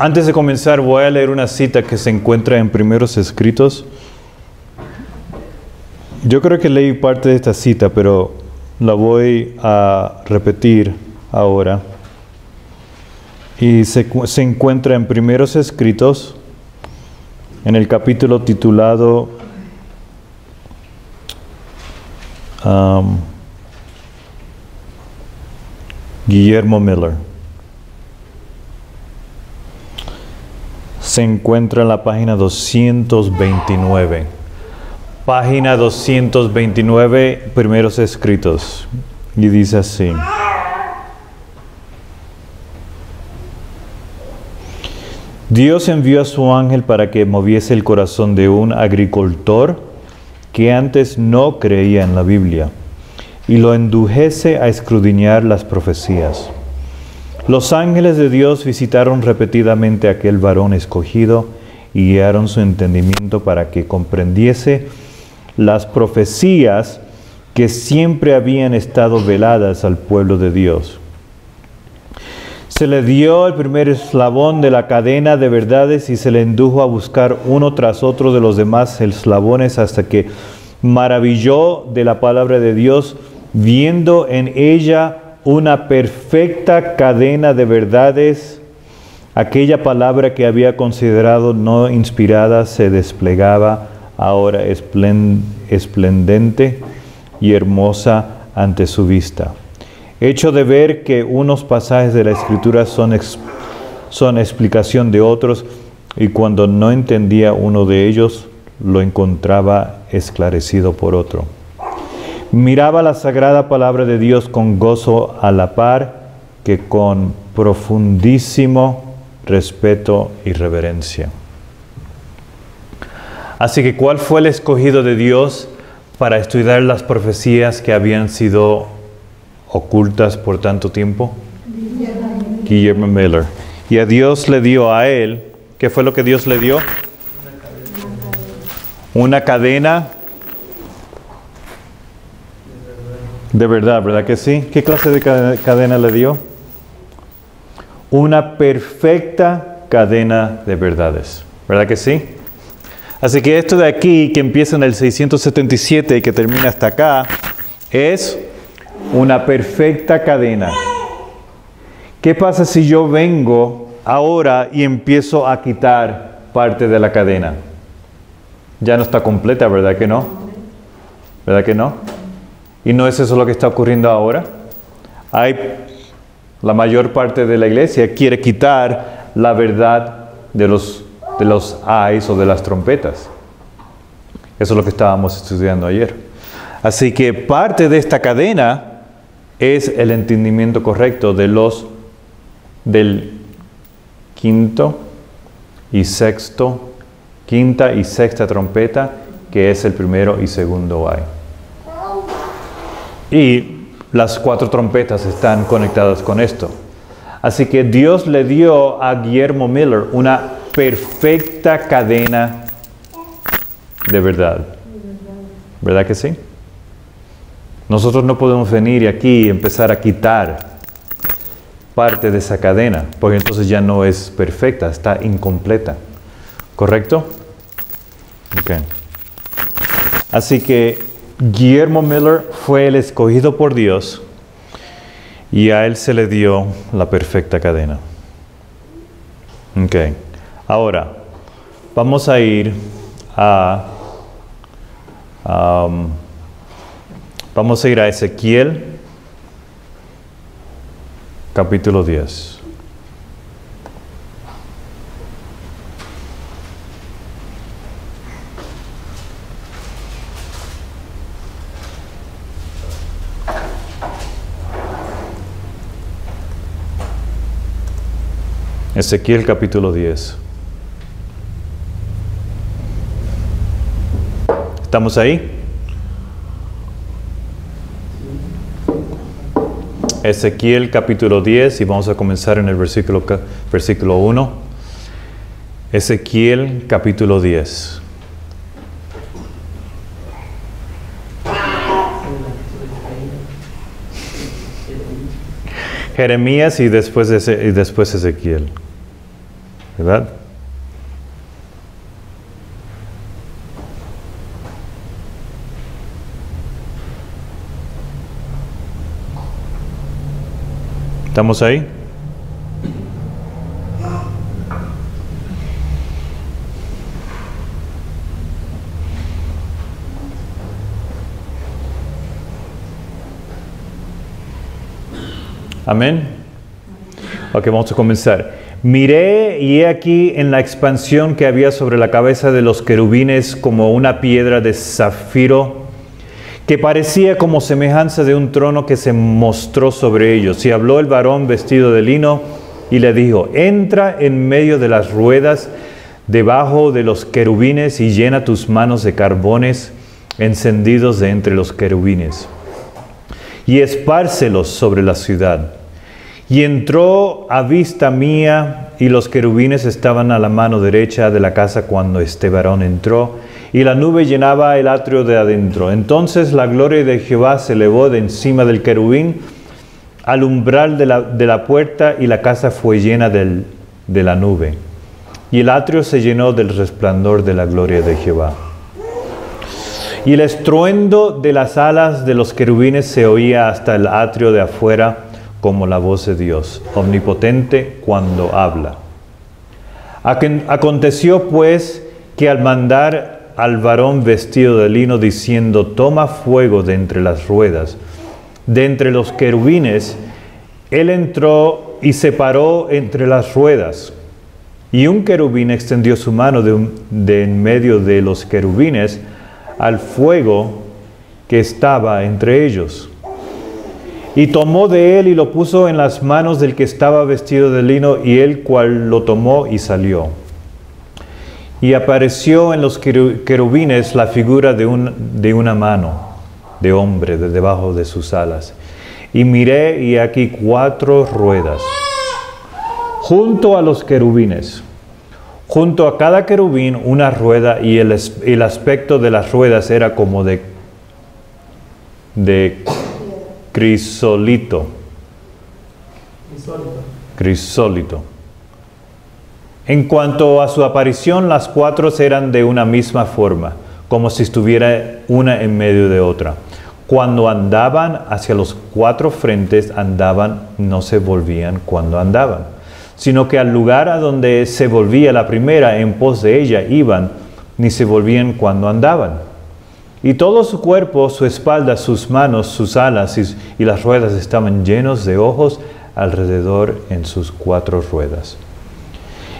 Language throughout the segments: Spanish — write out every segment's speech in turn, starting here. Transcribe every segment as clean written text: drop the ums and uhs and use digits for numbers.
Antes de comenzar, voy a leer una cita que se encuentra en Primeros Escritos. Yo creo que leí parte de esta cita, pero la voy a repetir ahora. Y se encuentra en Primeros Escritos, en el capítulo titulado Guillermo Miller. Se encuentra en la página 229. Página 229, Primeros Escritos. Y dice así. Dios envió a su ángel para que moviese el corazón de un agricultor que antes no creía en la Biblia y lo indujese a escudriñar las profecías. Los ángeles de Dios visitaron repetidamente a aquel varón escogido y guiaron su entendimiento para que comprendiese las profecías que siempre habían estado veladas al pueblo de Dios. Se le dio el primer eslabón de la cadena de verdades y se le indujo a buscar uno tras otro de los demás eslabones hasta que maravilló de la palabra de Dios, viendo en ella una perfecta cadena de verdades. Aquella palabra que había considerado no inspirada se desplegaba ahora esplendente y hermosa ante su vista. Hecho de ver que unos pasajes de la Escritura son explicación de otros, y cuando no entendía uno de ellos, lo encontraba esclarecido por otro. Miraba la sagrada palabra de Dios con gozo a la par que con profundísimo respeto y reverencia. Así que, ¿cuál fue el escogido de Dios para estudiar las profecías que habían sido ocultas por tanto tiempo? Guillermo Miller. Y a Dios le dio a él, ¿qué fue lo que Dios le dio? Una cadena de verdad, ¿verdad que sí? ¿Qué clase de cadena le dio? Una perfecta cadena de verdades, ¿verdad que sí? Así que esto de aquí, que empieza en el 677 y que termina hasta acá, es una perfecta cadena. ¿Qué pasa si yo vengo ahora y empiezo a quitar parte de la cadena? Ya no está completa, ¿verdad que no? ¿Verdad que no? ¿Y no es eso lo que está ocurriendo ahora? La mayor parte de la iglesia quiere quitar la verdad de los ayes o de las trompetas. Eso es lo que estábamos estudiando ayer. Así que parte de esta cadena es el entendimiento correcto del quinta y sexta trompeta, que es el primero y segundo ay. Y las 4 trompetas están conectadas con esto. Así que Dios le dio a Guillermo Miller una perfecta cadena de verdad. ¿Verdad que sí? Nosotros no podemos venir aquí y empezar a quitar parte de esa cadena, porque entonces ya no es perfecta, está incompleta. ¿Correcto? Ok. Así que Guillermo Miller fue el escogido por Dios y a él se le dio la perfecta cadena. Ok. Ahora, vamos a ir a Ezequiel, capítulo 10. Ezequiel capítulo 10. ¿Estamos ahí? Ezequiel capítulo 10 y vamos a comenzar en el versículo 1. Ezequiel capítulo 10. Jeremías y después Ezequiel. ¿verdad? ¿Estamos ahí? Amén. Ok, vamos a comenzar. Miré y he aquí en la expansión que había sobre la cabeza de los querubines como una piedra de zafiro que parecía como semejanza de un trono que se mostró sobre ellos. Y habló el varón vestido de lino y le dijo: entra en medio de las ruedas debajo de los querubines y llena tus manos de carbones encendidos de entre los querubines y espárcelos sobre la ciudad. Y entró a vista mía, y los querubines estaban a la mano derecha de la casa cuando este varón entró, y la nube llenaba el atrio de adentro. Entonces la gloria de Jehová se elevó de encima del querubín al umbral de la puerta, y la casa fue llena de la nube. Y el atrio se llenó del resplandor de la gloria de Jehová. Y el estruendo de las alas de los querubines se oía hasta el atrio de afuera, como la voz de Dios, omnipotente, cuando habla. Aconteció pues que al mandar al varón vestido de lino, diciendo: toma fuego de entre las ruedas, de entre los querubines, él entró y se paró entre las ruedas. Y un querubín extendió su mano de en medio de los querubines al fuego que estaba entre ellos. Y tomó de él y lo puso en las manos del que estaba vestido de lino, y él cual lo tomó y salió. Y apareció en los querubines la figura de una mano de hombre de debajo de sus alas. Y miré, y aquí 4 ruedas junto a los querubines. Junto a cada querubín una rueda, y el aspecto de las ruedas era como de crisólito. Crisólito. En cuanto a su aparición, las 4 eran de una misma forma, como si estuviera una en medio de otra. Cuando andaban hacia los 4 frentes, andaban, no se volvían cuando andaban, sino que al lugar a donde se volvía la primera, en pos de ella iban, ni se volvían cuando andaban. Y todo su cuerpo, su espalda, sus manos, sus alas y las ruedas estaban llenos de ojos alrededor en sus 4 ruedas.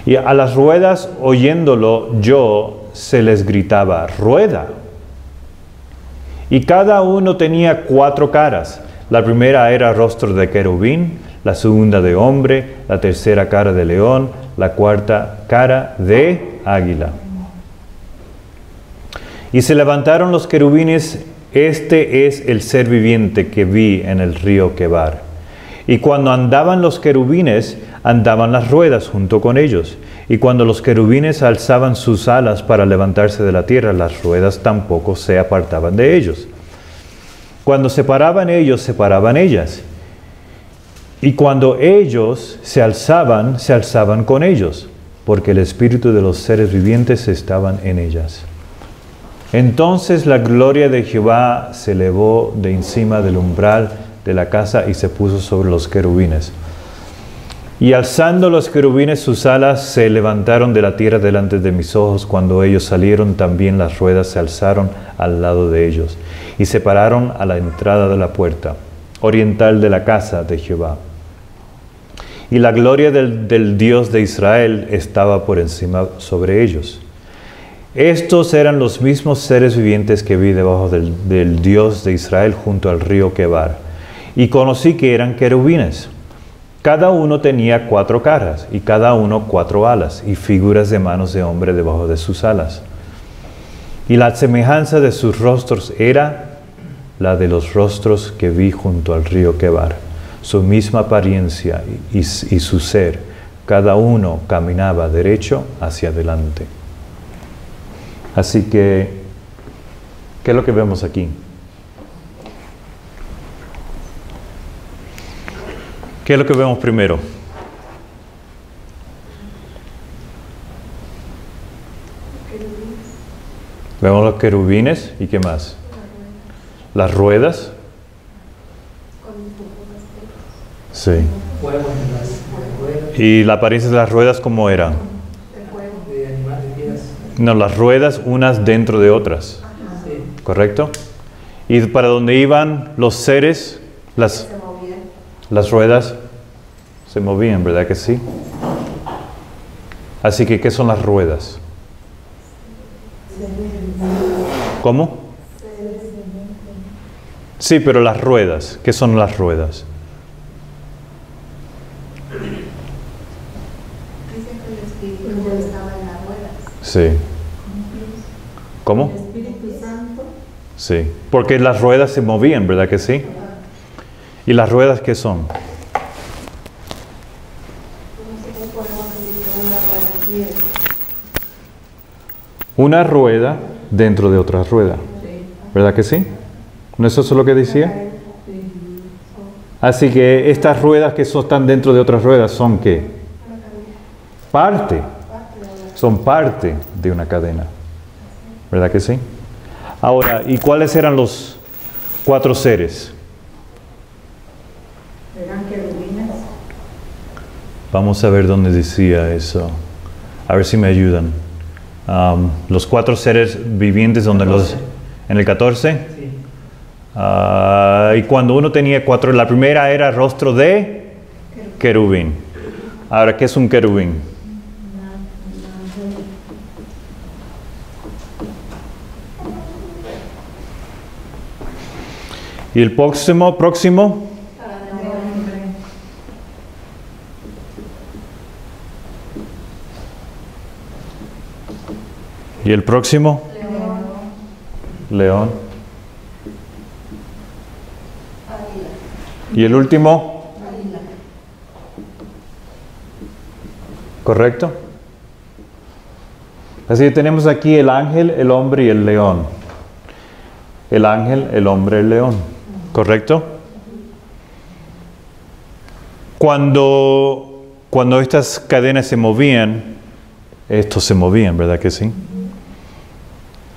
Y a las ruedas, oyéndolo yo, se les gritaba: rueda. Y cada uno tenía 4 caras. La primera era rostro de querubín, la segunda de hombre, la tercera cara de león, la cuarta cara de águila. Y se levantaron los querubines. Este es el ser viviente que vi en el río Quebar. Y cuando andaban los querubines, andaban las ruedas junto con ellos. Y cuando los querubines alzaban sus alas para levantarse de la tierra, las ruedas tampoco se apartaban de ellos. Cuando se paraban ellos, se paraban ellas. Y cuando ellos se alzaban con ellos, porque el espíritu de los seres vivientes estaban en ellas. Entonces la gloria de Jehová se elevó de encima del umbral de la casa y se puso sobre los querubines. Y alzando los querubines sus alas, se levantaron de la tierra delante de mis ojos. Cuando ellos salieron, también las ruedas se alzaron al lado de ellos, y se pararon a la entrada de la puerta oriental de la casa de Jehová. Y la gloria del Dios de Israel estaba por encima sobre ellos. Estos eran los mismos seres vivientes que vi debajo del Dios de Israel junto al río Quebar. Y conocí que eran querubines. Cada uno tenía 4 caras, y cada uno 4 alas, y figuras de manos de hombre debajo de sus alas. Y la semejanza de sus rostros era la de los rostros que vi junto al río Quebar. Su misma apariencia y su ser, cada uno caminaba derecho hacia adelante. Así que, ¿qué es lo que vemos aquí? ¿Qué es lo que vemos primero? Vemos los querubines y ¿qué más? Las ruedas. Sí. ¿Y la apariencia de las ruedas cómo eran? No, las ruedas unas dentro de otras. ¿Correcto? ¿Y para dónde iban los seres? Las ruedas se movían, ¿verdad que sí? Así que, ¿qué son las ruedas? ¿Cómo? Sí, pero las ruedas, ¿qué son las ruedas? Dice que el Espíritu estaba en las ruedas. Sí. ¿Cómo? El Espíritu Santo. Sí, porque las ruedas se movían, ¿verdad que sí? ¿Y las ruedas qué son? Una rueda dentro de otra rueda, ¿verdad que sí? ¿No es eso lo que decía? Así que estas ruedas que están dentro de otras ruedas son ¿qué? Parte. Son parte de una cadena, ¿verdad que sí? Ahora, ¿y cuáles eran los 4 seres? Eran querubines. Vamos a ver dónde decía eso. A ver si me ayudan. Los 4 seres vivientes, donde en el 14. Sí. Y cuando uno tenía 4, la primera era rostro de querubín. Ahora, ¿qué es un querubín? Y el próximo. ¿Y el próximo? León. ¿Y el último? ¿Correcto? Así que tenemos aquí el ángel, el hombre y el león. El ángel, el hombre, el león. ¿Correcto? Cuando estas cadenas se movían, estos se movían, ¿verdad que sí?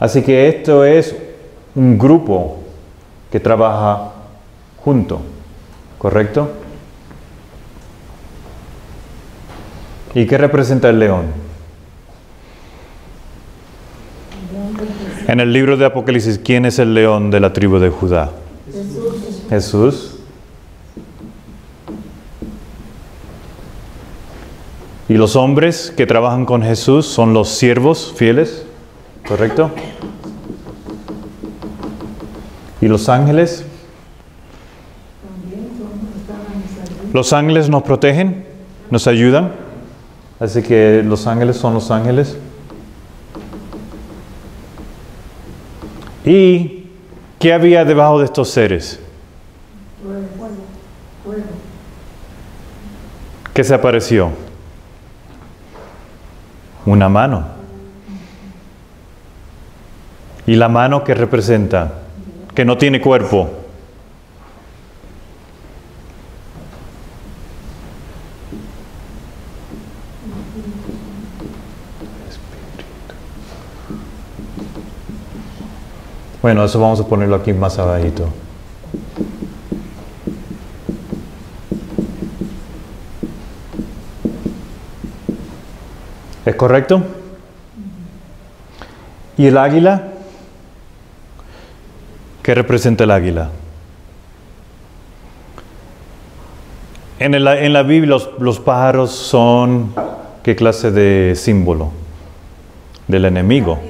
Así que esto es un grupo que trabaja junto, ¿correcto? ¿Y qué representa el león? En el libro de Apocalipsis, ¿quién es el león de la tribu de Judá? Jesús. Y los hombres que trabajan con Jesús son los siervos fieles, ¿correcto? ¿Y los ángeles? Los ángeles nos protegen, nos ayudan. Así que los ángeles son los ángeles. ¿Y qué había debajo de estos seres? ¿Qué se apareció? Una mano. ¿Y la mano qué representa? Que no tiene cuerpo. Bueno, eso vamos a ponerlo aquí más abajito. ¿Es correcto? ¿Y el águila? ¿Qué representa el águila? En la Biblia los pájaros son ¿qué clase de símbolo? Del enemigo.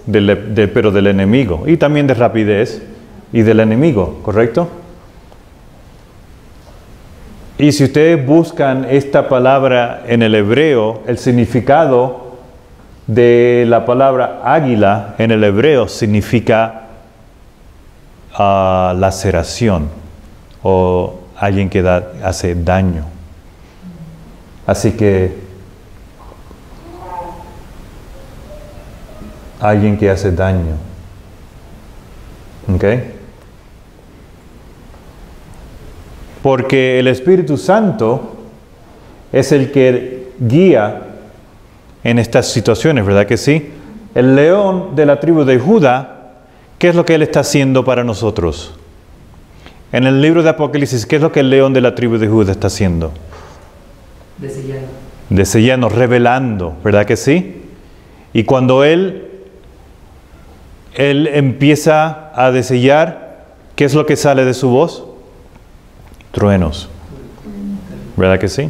Pero del enemigo. Y también de rapidez y del enemigo, ¿correcto? Y si ustedes buscan esta palabra en el hebreo, el significado de la palabra águila en el hebreo significa laceración o alguien que hace daño. Así que alguien que hace daño. ¿Ok? Porque el Espíritu Santo es el que guía en estas situaciones, ¿verdad que sí? el león de la tribu de Judá, ¿qué es lo que él está haciendo para nosotros? En el libro de Apocalipsis, ¿qué es lo que el león de la tribu de Judá está haciendo? Desellando, revelando, ¿verdad que sí? Y cuando él empieza a desellar, ¿qué es lo que sale de su voz? Truenos, ¿verdad que sí?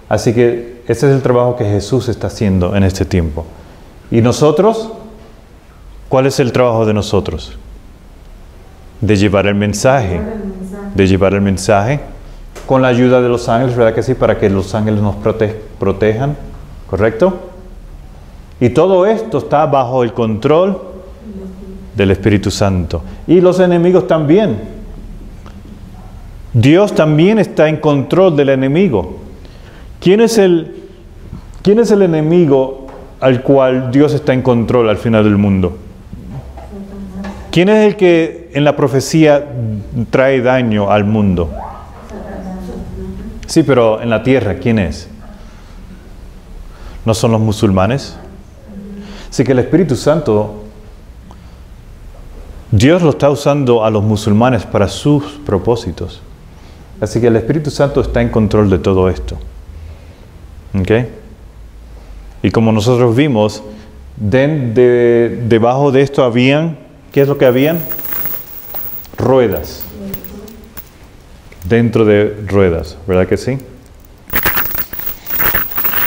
Así que ese es el trabajo que Jesús está haciendo en este tiempo. ¿Y nosotros? ¿Cuál es el trabajo de nosotros? De llevar el mensaje. De llevar el mensaje con la ayuda de los ángeles, ¿verdad que sí? Para que los ángeles nos protejan, ¿correcto? Y todo esto está bajo el control del Espíritu Santo. Y los enemigos también. Dios también está en control del enemigo. ¿Quién es el enemigo al cual Dios está en control al final del mundo? ¿Quién es el que en la profecía trae daño al mundo? Sí, pero en la tierra, ¿quién es? ¿No son los musulmanes? Así que el Espíritu Santo, Dios lo está usando a los musulmanes para sus propósitos. Así que el Espíritu Santo está en control de todo esto. ¿Ok? Y como nosotros vimos, debajo de esto habían, ¿qué es lo que habían? Ruedas. Dentro de ruedas, ¿verdad que sí?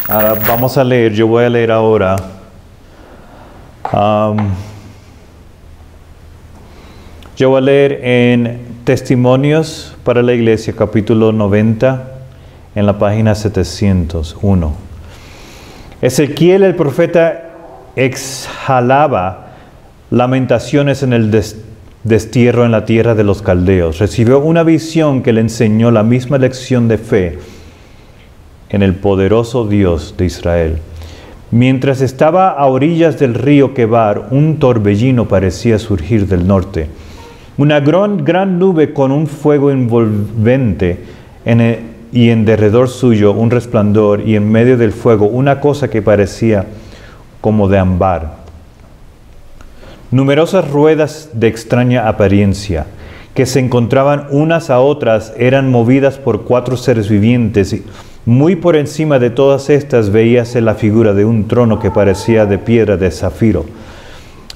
Ahora vamos a leer, yo voy a leer ahora. Yo voy a leer en Testimonios para la Iglesia, capítulo 90, en la página 701. Ezequiel el profeta exhalaba lamentaciones en el destierro en la tierra de los caldeos. Recibió una visión que le enseñó la misma lección de fe en el poderoso Dios de Israel. Mientras estaba a orillas del río Quebar, un torbellino parecía surgir del norte. Una gran nube con un fuego envolvente y en derredor suyo un resplandor, y en medio del fuego una cosa que parecía como de ámbar. Numerosas ruedas de extraña apariencia, que se encontraban unas a otras, eran movidas por 4 seres vivientes. Muy por encima de todas estas veíase la figura de un trono que parecía de piedra de zafiro.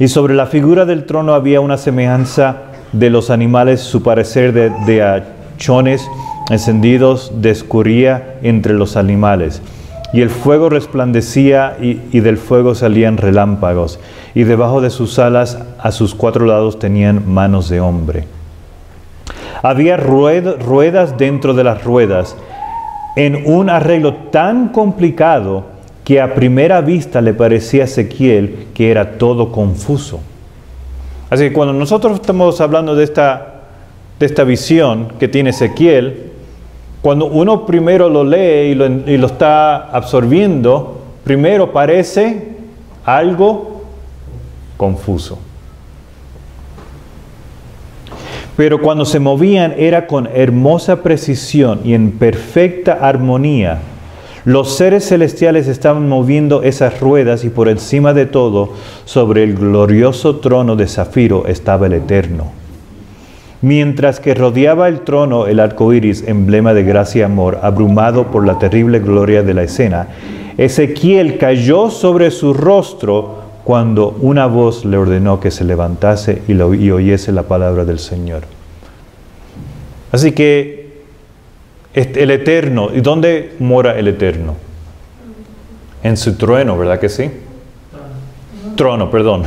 Y sobre la figura del trono había una semejanza de los animales, su parecer de hachones encendidos discurría entre los animales. Y el fuego resplandecía y del fuego salían relámpagos. Y debajo de sus alas a sus 4 lados tenían manos de hombre. Había ruedas dentro de las ruedas, en un arreglo tan complicado que a primera vista le parecía a Ezequiel que era todo confuso. Así que cuando nosotros estamos hablando de esta visión que tiene Ezequiel, cuando uno primero lo lee y lo está absorbiendo, primero parece algo confuso. Pero cuando se movían era con hermosa precisión y en perfecta armonía. Los seres celestiales estaban moviendo esas ruedas y por encima de todo, sobre el glorioso trono de zafiro, estaba el Eterno. Mientras que rodeaba el trono el arco iris, emblema de gracia y amor, abrumado por la terrible gloria de la escena, Ezequiel cayó sobre su rostro cuando una voz le ordenó que se levantase y oyese la palabra del Señor. Así que el Eterno, ¿y dónde mora el Eterno? En su trono, ¿verdad que sí? Trono, perdón.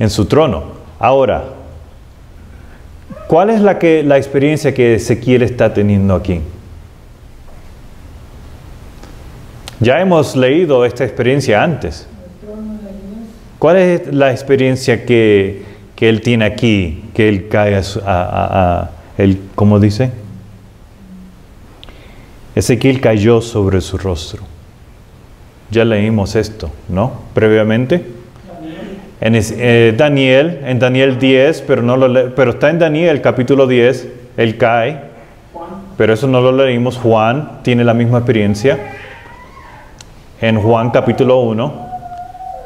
En su trono. Ahora, ¿cuál es la experiencia que Ezequiel está teniendo aquí? Ya hemos leído esta experiencia antes. ¿Cuál es la experiencia que él tiene aquí? Que él cae ¿cómo dice? Ezequiel cayó sobre su rostro. Ya leímos esto, ¿no? Previamente. En Daniel 10, pero está en Daniel capítulo 10, él cae, pero eso no lo leímos. Juan tiene la misma experiencia. En Juan capítulo 1,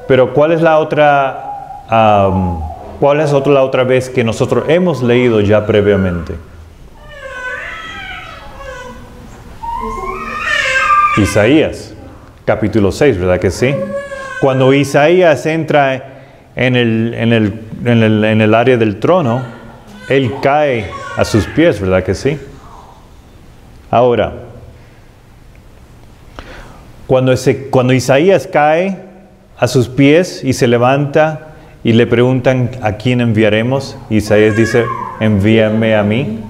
Pero ¿cuál es la otra, la otra vez que nosotros hemos leído ya previamente? Isaías, capítulo 6, ¿verdad que sí? Cuando Isaías entra en el área del trono, él cae a sus pies, ¿verdad que sí? Ahora, cuando Isaías cae a sus pies y se levanta y le preguntan ¿a quién enviaremos? Isaías dice, envíame a mí.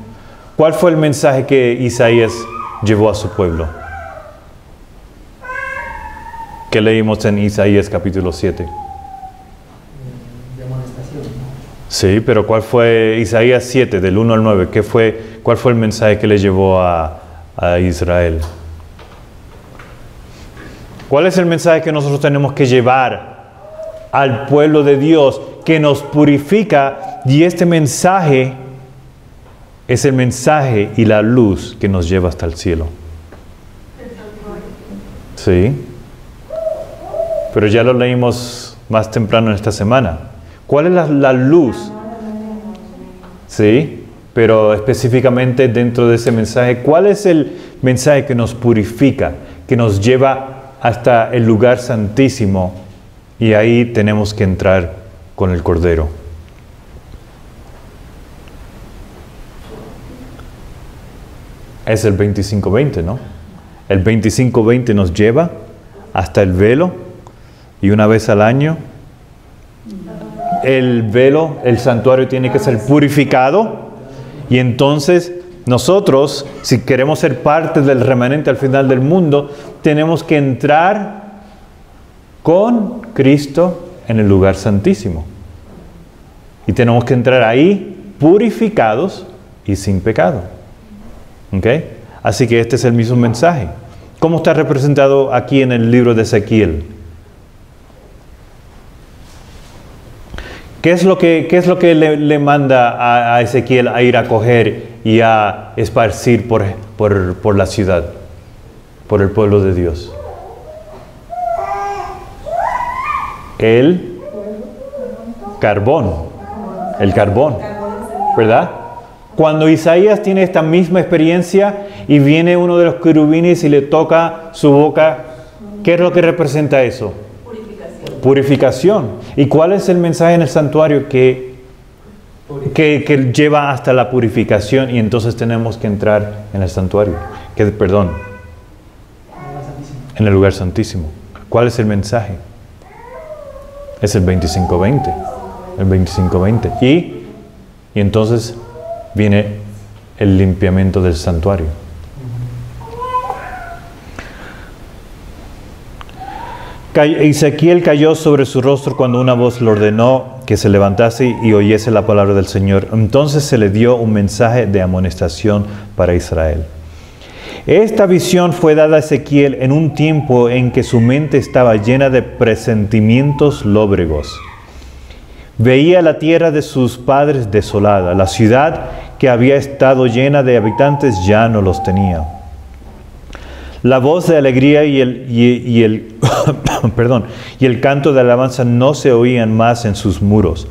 ¿Cuál fue el mensaje que Isaías llevó a su pueblo? ¿Qué leímos en Isaías capítulo 7? De amonestación. Sí, pero ¿cuál fue Isaías 7, del 1 al 9? ¿Cuál fue el mensaje que le llevó a Israel? ¿Cuál es el mensaje que nosotros tenemos que llevar al pueblo de Dios que nos purifica? Y este mensaje es el mensaje y la luz que nos lleva hasta el cielo. Sí. Pero ya lo leímos más temprano en esta semana. ¿Cuál es la luz? Sí, pero específicamente dentro de ese mensaje, ¿cuál es el mensaje que nos purifica, que nos lleva hasta el lugar santísimo? Y ahí tenemos que entrar con el Cordero. Es el 25-20, ¿no? El 25-20 nos lleva hasta el velo. Y una vez al año, el velo, el santuario tiene que ser purificado. Y entonces nosotros, si queremos ser parte del remanente al final del mundo, tenemos que entrar con Cristo en el lugar santísimo. Y tenemos que entrar ahí purificados y sin pecado. ¿Ok? Así que este es el mismo mensaje. ¿Cómo está representado aquí en el libro de Ezequiel? ¿Qué es lo que le manda a Ezequiel a ir a coger y a esparcir por la ciudad, por el pueblo de Dios? El carbón, ¿verdad? Cuando Isaías tiene esta misma experiencia y viene uno de los querubines y le toca su boca, ¿qué es lo que representa eso? Purificación. ¿Y cuál es el mensaje en el santuario que lleva hasta la purificación? Y entonces tenemos que entrar en el santuario. En el lugar santísimo. ¿Cuál es el mensaje? Es el 25-20. El 25-20. Y entonces viene el limpiamiento del santuario. Ezequiel cayó sobre su rostro cuando una voz le ordenó que se levantase y oyese la palabra del Señor. Entonces se le dio un mensaje de amonestación para Israel. Esta visión fue dada a Ezequiel en un tiempo en que su mente estaba llena de presentimientos lóbregos. Veía la tierra de sus padres desolada. La ciudad que había estado llena de habitantes ya no los tenía. La voz de alegría y el canto de alabanza no se oían más en sus muros.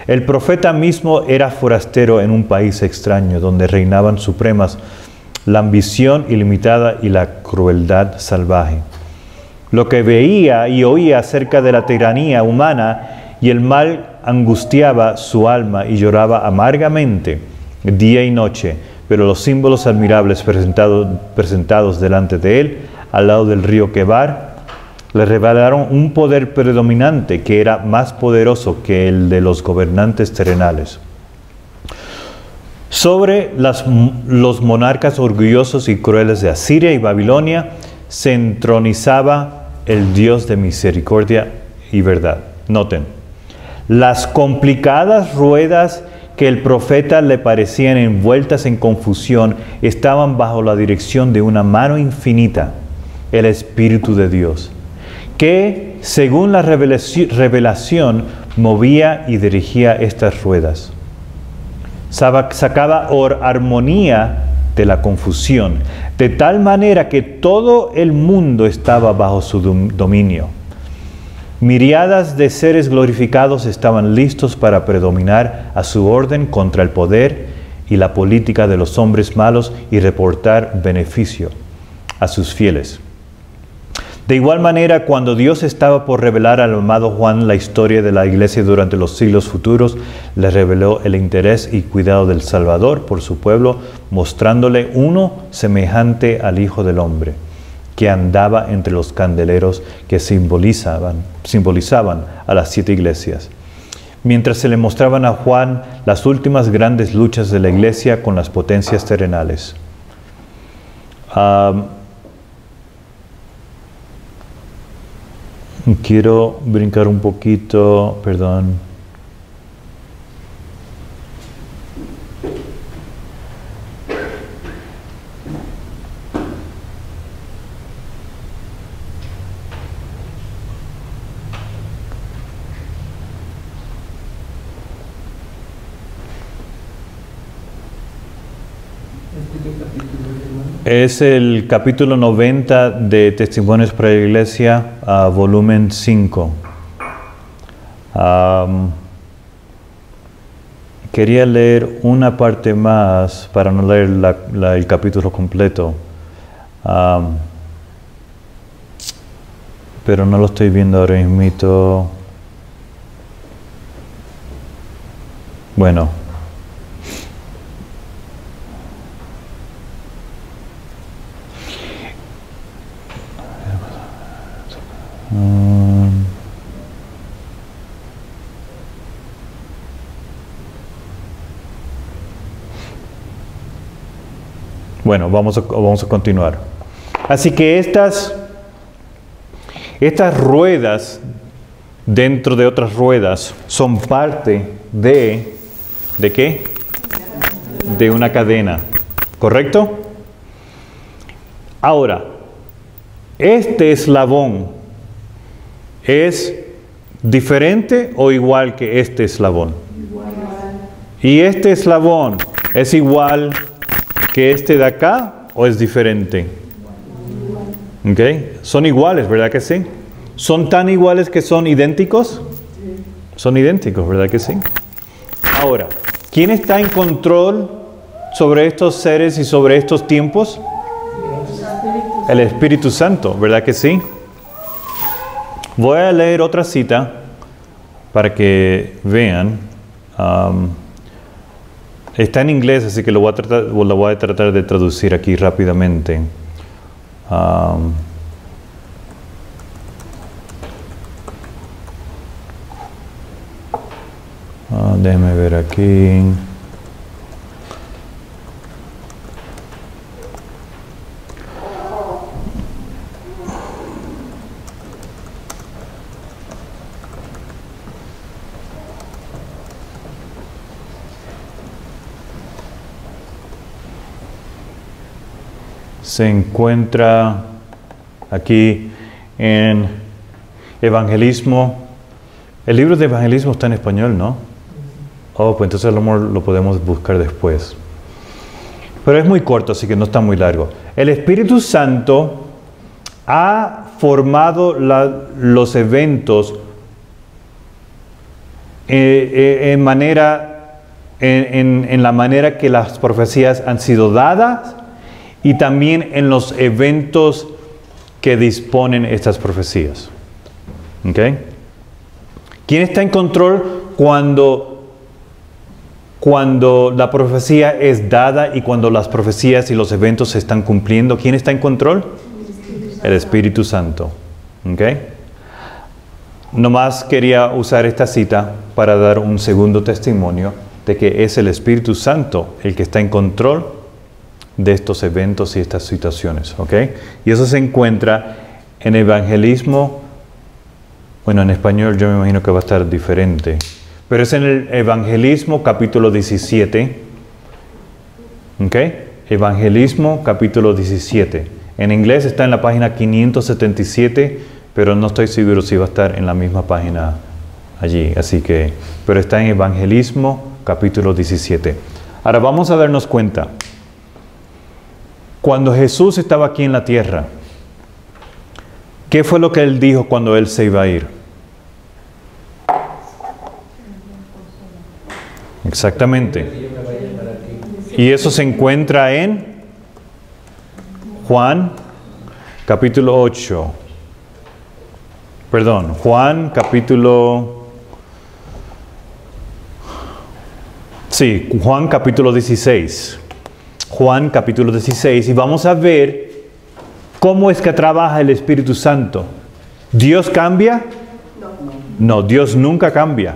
El profeta mismo era forastero en un país extraño, donde reinaban supremas la ambición ilimitada y la crueldad salvaje. Lo que veía y oía acerca de la tiranía humana y el mal angustiaba su alma y lloraba amargamente día y noche. Pero los símbolos admirables presentados delante de él, al lado del río Quebar, le revelaron un poder predominante que era más poderoso que el de los gobernantes terrenales. Sobre los monarcas orgullosos y crueles de Asiria y Babilonia se entronizaba el Dios de misericordia y verdad. Noten, las complicadas ruedas que el profeta le parecían envueltas en confusión, estaban bajo la dirección de una mano infinita, el Espíritu de Dios, que, según la revelación, movía y dirigía estas ruedas. Sacaba armonía de la confusión, de tal manera que todo el mundo estaba bajo su dominio. Miriadas de seres glorificados estaban listos para predominar a su orden contra el poder y la política de los hombres malos y reportar beneficio a sus fieles. De igual manera, cuando Dios estaba por revelar al amado Juan la historia de la iglesia durante los siglos futuros, le reveló el interés y cuidado del Salvador por su pueblo, mostrándole uno semejante al Hijo del Hombre, que andaba entre los candeleros que simbolizaban a las 7 iglesias. Mientras se le mostraban a Juan las últimas grandes luchas de la iglesia con las potencias terrenales. Quiero brincar un poquito, perdón. Es el capítulo 90 de Testimonios para la Iglesia, volumen 5. Quería leer una parte más para no leer el capítulo completo. Pero no lo estoy viendo ahora mismo. Bueno. Bueno, vamos a continuar. Así que estas ruedas, dentro de otras ruedas, son parte ¿de qué? De una cadena, ¿correcto? Ahora, este eslabón es diferente o igual que este eslabón. Y este eslabón es igual que este de acá o es diferente. ¿Ok? Son iguales, ¿verdad que sí? ¿Son tan iguales que son idénticos? Son idénticos, ¿verdad que sí? Ahora, ¿quién está en control sobre estos seres y sobre estos tiempos? El Espíritu Santo, ¿verdad que sí? Voy a leer otra cita para que vean. Está en inglés, así que lo voy a tratar de traducir aquí rápidamente. Déjenme ver aquí. Se encuentra aquí en Evangelismo. El libro de Evangelismo está en español, ¿no? Oh, pues entonces a lo mejor lo podemos buscar después. Pero es muy corto, así que no está muy largo. El Espíritu Santo ha formado los eventos en la manera que las profecías han sido dadas y también en los eventos que disponen estas profecías. ¿Ok? ¿Quién está en control cuando la profecía es dada y cuando las profecías y los eventos se están cumpliendo? ¿Quién está en control? El Espíritu Santo. ¿Ok? Nomás quería usar esta cita para dar un segundo testimonio de que es el Espíritu Santo el que está en control de estos eventos y estas situaciones. ¿Ok? Y eso se encuentra en Evangelismo. Bueno, en español yo me imagino que va a estar diferente. Pero es en el Evangelismo capítulo 17. ¿Ok? Evangelismo capítulo 17. En inglés está en la página 577, pero no estoy seguro si va a estar en la misma página allí. Así que, pero está en Evangelismo capítulo 17. Ahora vamos a darnos cuenta. Cuando Jesús estaba aquí en la tierra, ¿qué fue lo que Él dijo cuando Él se iba a ir? Exactamente. Que yo me vaya para que Y eso se encuentra en Juan capítulo 8. Perdón, Juan capítulo... Sí, Juan capítulo 16. Juan capítulo 16. Y vamos a ver cómo es que trabaja el Espíritu Santo. ¿Dios cambia? No, Dios nunca cambia.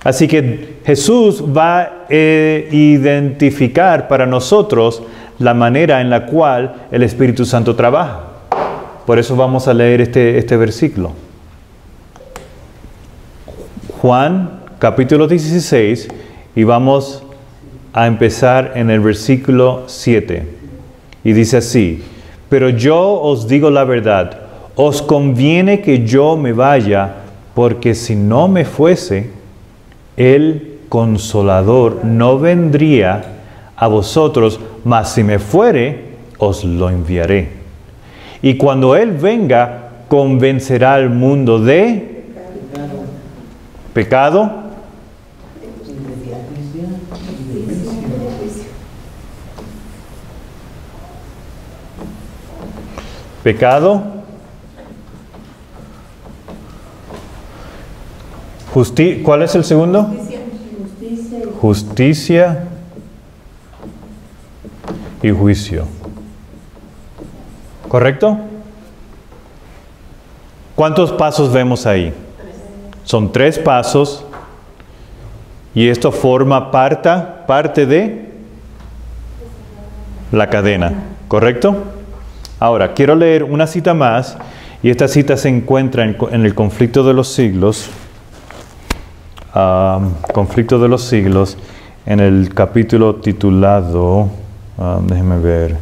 Así que Jesús va a identificar para nosotros la manera en la cual el Espíritu Santo trabaja. Por eso vamos a leer este versículo. Juan capítulo 16 y vamos a empezar en el versículo 7. Y dice así: pero yo os digo la verdad, os conviene que yo me vaya, porque si no me fuese, el Consolador no vendría a vosotros, mas si me fuere, os lo enviaré. Y cuando Él venga, convencerá al mundo de pecado, pecado, ¿cuál es el segundo? Justicia y juicio. ¿Correcto? ¿Cuántos pasos vemos ahí? Son 3 pasos y esto forma parte de la cadena. ¿Correcto? Ahora, quiero leer una cita más y esta cita se encuentra en el Conflicto de los Siglos. Conflicto de los Siglos, en el capítulo titulado, déjenme ver,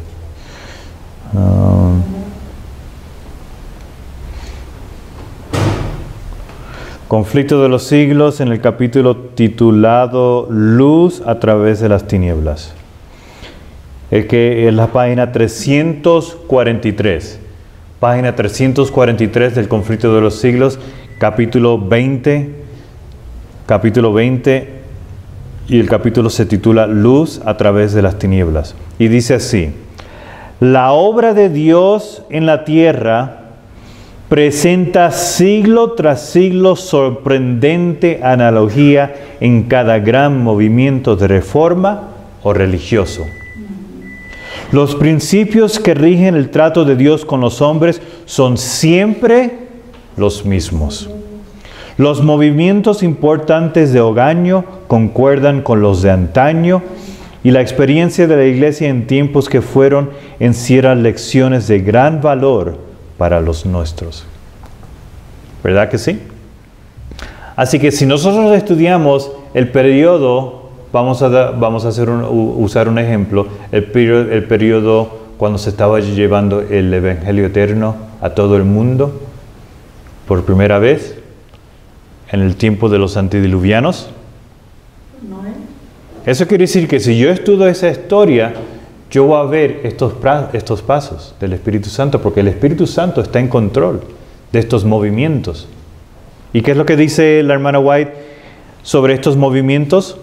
Conflicto de los Siglos, en el capítulo titulado Luz a través de las tinieblas. El que es la página 343. Página 343 del Conflicto de los Siglos, capítulo 20, y el capítulo se titula Luz a través de las tinieblas. Y dice así: la obra de Dios en la tierra presenta siglo tras siglo sorprendente analogía en cada gran movimiento de reforma o religioso. Los principios que rigen el trato de Dios con los hombres son siempre los mismos. Los movimientos importantes de hogaño concuerdan con los de antaño y la experiencia de la Iglesia en tiempos que fueron encierra lecciones de gran valor para los nuestros. ¿Verdad que sí? Así que si nosotros estudiamos el periodo, vamos a usar un ejemplo, el periodo cuando se estaba llevando el Evangelio eterno a todo el mundo por primera vez, en el tiempo de los antediluvianos. Eso quiere decir que si yo estudio esa historia, yo voy a ver estos pasos del Espíritu Santo, porque el Espíritu Santo está en control de estos movimientos. ¿Y qué es lo que dice la hermana White sobre estos movimientos?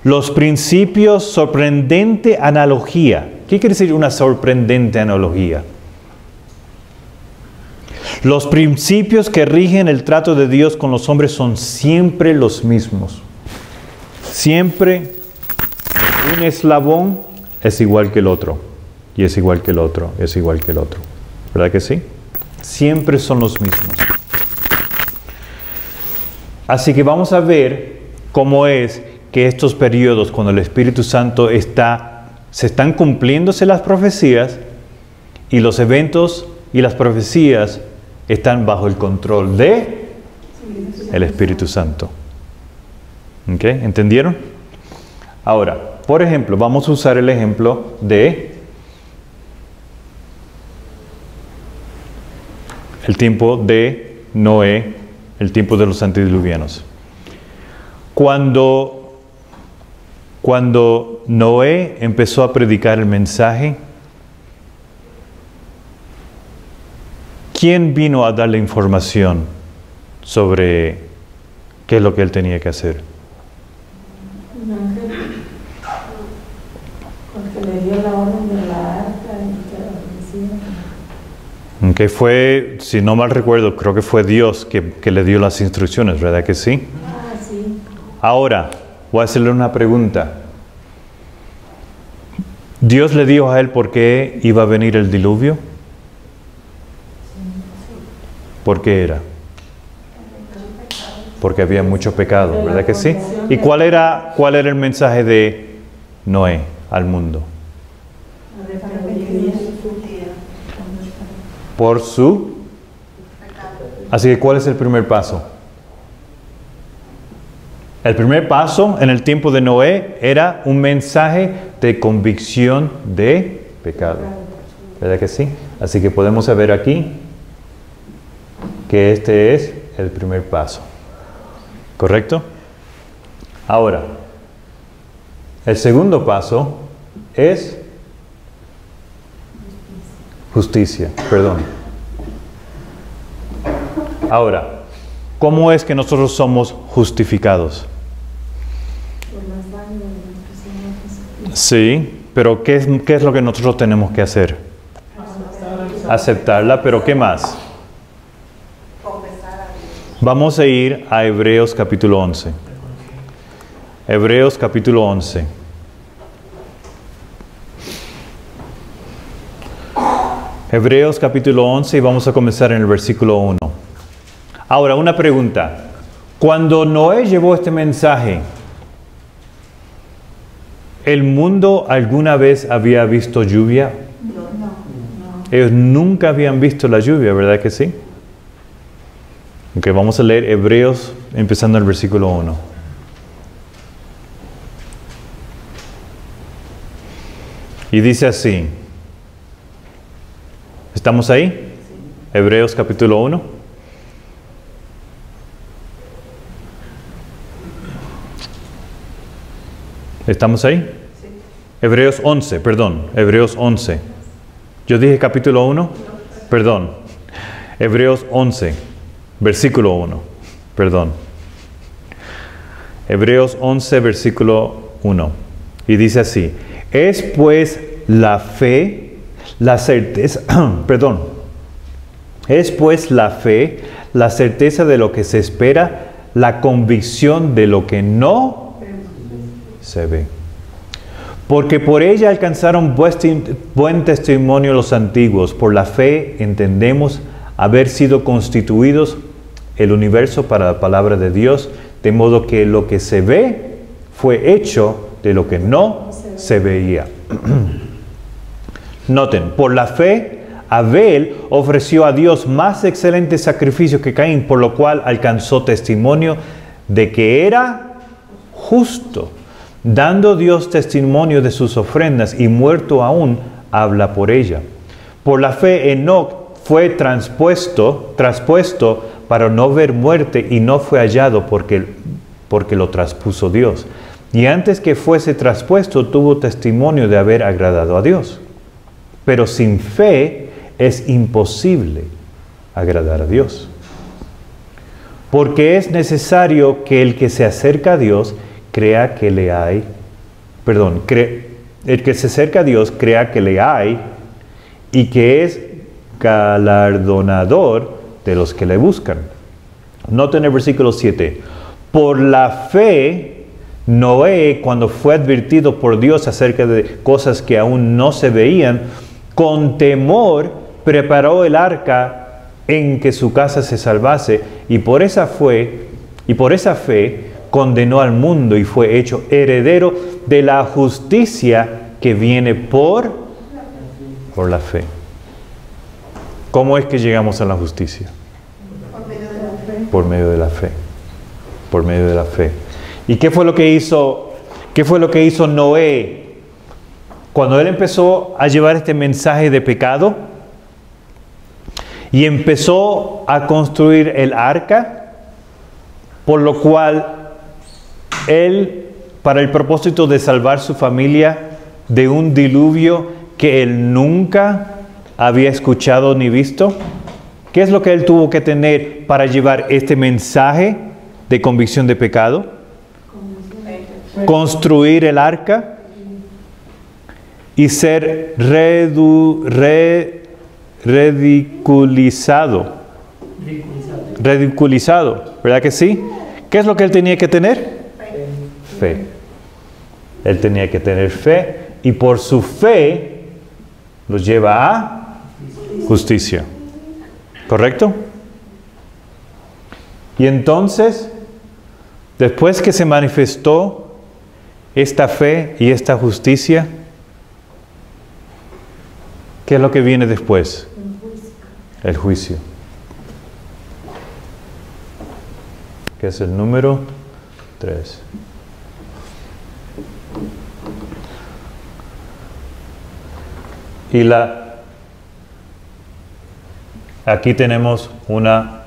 Los principios, sorprendente analogía. ¿Qué quiere decir una sorprendente analogía? Los principios que rigen el trato de Dios con los hombres son siempre los mismos. Siempre un eslabón es igual que el otro, y es igual que el otro, es igual que el otro. ¿Verdad que sí? Siempre son los mismos. Así que vamos a ver cómo es que estos periodos, cuando el Espíritu Santo se están cumpliéndose las profecías, y los eventos y las profecías están bajo el control de el Espíritu Santo. ¿Ok? ¿Entendieron? Ahora, por ejemplo, vamos a usar el ejemplo de el tiempo de Noé, el tiempo de los antediluvianos. Cuando Noé empezó a predicar el mensaje, ¿quién vino a darle información sobre qué es lo que él tenía que hacer? Un ángel, porque le dio la orden de la arca y que lo hiciera. Que fue, si no mal recuerdo, creo que fue Dios que le dio las instrucciones, ¿verdad que sí? Ah, sí. Ahora, voy a hacerle una pregunta. ¿Dios le dijo a él por qué iba a venir el diluvio? ¿Por qué era? Porque había mucho pecado, ¿verdad que sí? ¿Y cuál era el mensaje de Noé al mundo? Por su... Así que, ¿cuál es el primer paso? El primer paso en el tiempo de Noé era un mensaje de convicción de pecado. ¿Verdad que sí? Así que podemos saber aquí que este es el primer paso. ¿Correcto? Ahora, el segundo paso es justicia. Perdón. Ahora, ¿cómo es que nosotros somos justificados? Por la sangre de nuestro Señor Jesucristo. Sí, pero ¿qué es lo que nosotros tenemos que hacer? Aceptarla, pero ¿qué más? Vamos a ir a Hebreos capítulo 11. Hebreos capítulo 11. Hebreos capítulo 11 y vamos a comenzar en el versículo 1. Ahora, una pregunta. Cuando Noé llevó este mensaje, ¿el mundo alguna vez había visto lluvia? No. Ellos nunca habían visto la lluvia, ¿verdad que sí? Ok, vamos a leer Hebreos empezando el versículo 1. Y dice así. ¿Estamos ahí? Sí. Hebreos capítulo 1. ¿Estamos ahí? Sí. Hebreos 11, perdón. Hebreos 11. Yo dije capítulo 1. Perdón. Hebreos 11. Versículo 1, perdón. Hebreos 11, versículo 1. Y dice así. Es pues la fe, la certeza, perdón. Es pues la fe, la certeza de lo que se espera, la convicción de lo que no se ve. Porque por ella alcanzaron buen testimonio los antiguos. Por la fe entendemos haber sido constituidos el universo para la palabra de Dios, de modo que lo que se ve fue hecho de lo que no se veía. Noten, por la fe, Abel ofreció a Dios más excelente sacrificio que Caín, por lo cual alcanzó testimonio de que era justo, dando Dios testimonio de sus ofrendas y muerto aún, habla por ella. Por la fe, Enoc fue traspuesto para no ver muerte y no fue hallado porque lo traspuso Dios. Y antes que fuese traspuesto tuvo testimonio de haber agradado a Dios. Pero sin fe es imposible agradar a Dios. Porque es necesario que el que se acerca a Dios crea que le hay, el que se acerca a Dios crea que le hay y que es galardonador de los que le buscan. Noten el versículo 7. Por la fe, Noé, cuando fue advertido por Dios acerca de cosas que aún no se veían, con temor preparó el arca en que su casa se salvase, y por esa fe condenó al mundo y fue hecho heredero de la justicia que viene por la fe. ¿Cómo es que llegamos a la justicia? Por medio de la fe. Por medio de la fe. ¿Y qué fue lo que hizo Noé cuando él empezó a llevar este mensaje de pecado y empezó a construir el arca, por lo cual él, para el propósito de salvar su familia de un diluvio que él nunca había escuchado ni visto? ¿Qué es lo que él tuvo que tener para llevar este mensaje de convicción de pecado? construir el arca y ser ridiculizado. Ridiculizado, ¿verdad que sí? ¿Qué es lo que él tenía que tener? Fe. Él tenía que tener fe y por su fe los lleva a justicia. ¿Correcto? Y entonces, después que se manifestó esta fe y esta justicia, ¿qué es lo que viene después? El juicio. Que es el número 3. Y aquí tenemos una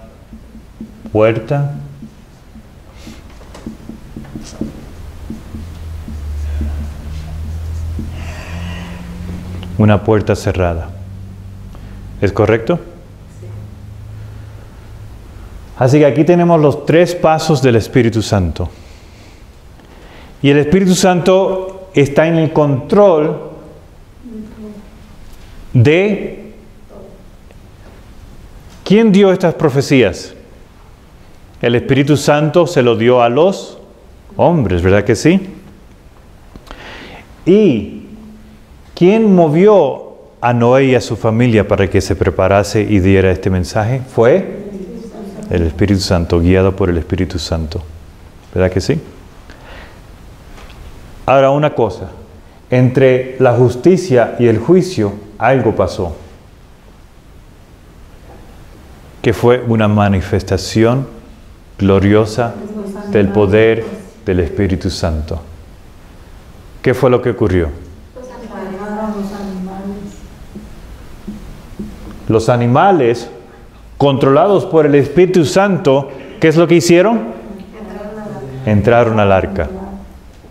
puerta. Una puerta cerrada. ¿Es correcto? Sí. Así que aquí tenemos los 3 pasos del Espíritu Santo. Y el Espíritu Santo está en el control de... ¿Quién dio estas profecías? El Espíritu Santo se lo dio a los hombres, ¿verdad que sí? ¿Y quién movió a Noé y a su familia para que se preparase y diera este mensaje? Fue el Espíritu Santo, guiado por el Espíritu Santo. ¿Verdad que sí? Ahora una cosa, entre la justicia y el juicio algo pasó, que fue una manifestación gloriosa del poder del Espíritu Santo. ¿Qué fue lo que ocurrió? Los animales, controlados por el Espíritu Santo, ¿qué es lo que hicieron? Entraron al arca.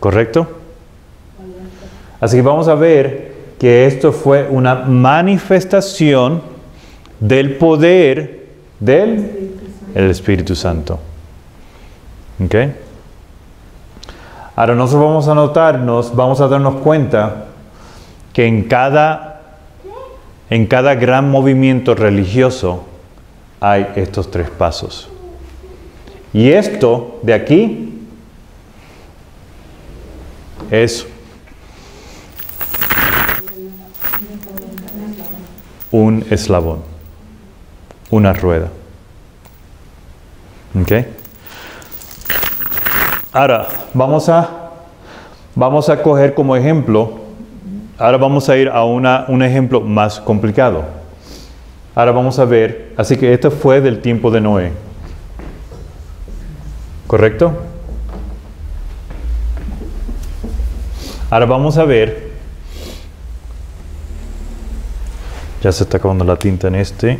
¿Correcto? Así que vamos a ver que esto fue una manifestación del poder del Espíritu Santo. ¿Ok? Ahora nosotros vamos a darnos cuenta que en cada gran movimiento religioso hay estos 3 pasos. Y esto de aquí es un eslabón, una rueda. ¿Ok? Ahora, vamos a coger como ejemplo, ahora vamos a ir a un ejemplo más complicado. Ahora vamos a ver, así que esto fue del tiempo de Noé. ¿Correcto? Ahora vamos a ver, ya se está acabando la tinta en este.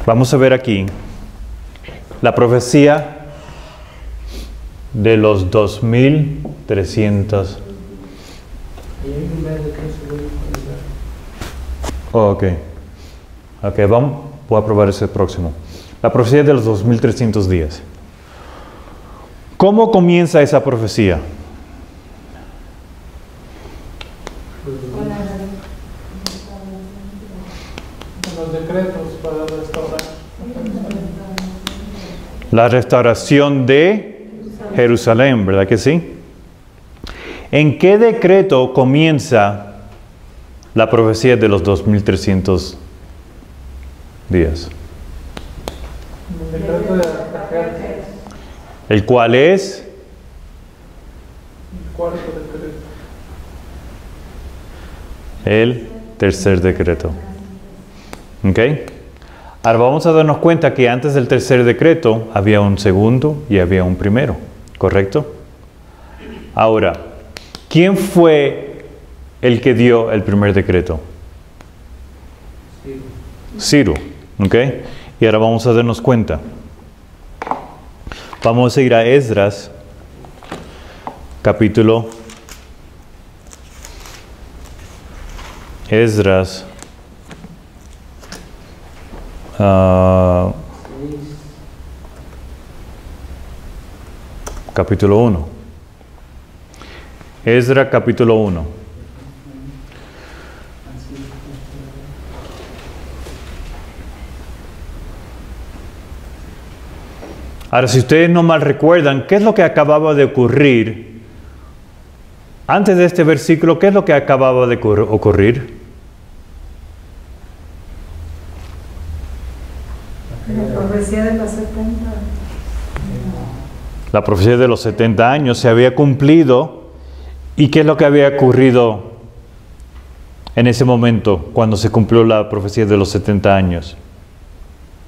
Vamos a ver aquí la profecía de los 2300. Ok, voy a probar ese próximo. La profecía de los 2300 días. ¿Cómo comienza esa profecía? Los decretos para restaurar. La restauración de Jerusalén, ¿verdad que sí? ¿En qué decreto comienza la profecía de los 2300 días? El decreto de Artajerjes. ¿El cual es? El 4º decreto. El 3er decreto. ¿Ok? Ahora vamos a darnos cuenta que antes del 3er decreto había un segundo y había un primero. ¿Correcto? Ahora, ¿quién fue el que dio el primer decreto? Ciro. ¿Ok? Y ahora vamos a darnos cuenta. Vamos a ir a Esdras, capítulo Capítulo 1. Esdras capítulo 1. Ahora, si ustedes no mal recuerdan, ¿qué es lo que acababa de ocurrir? Antes de este versículo, ¿qué es lo que acababa de ocurrir? La profecía de los 70. La profecía de los 70 años se había cumplido. ¿Y qué es lo que había ocurrido en ese momento, cuando se cumplió la profecía de los 70 años?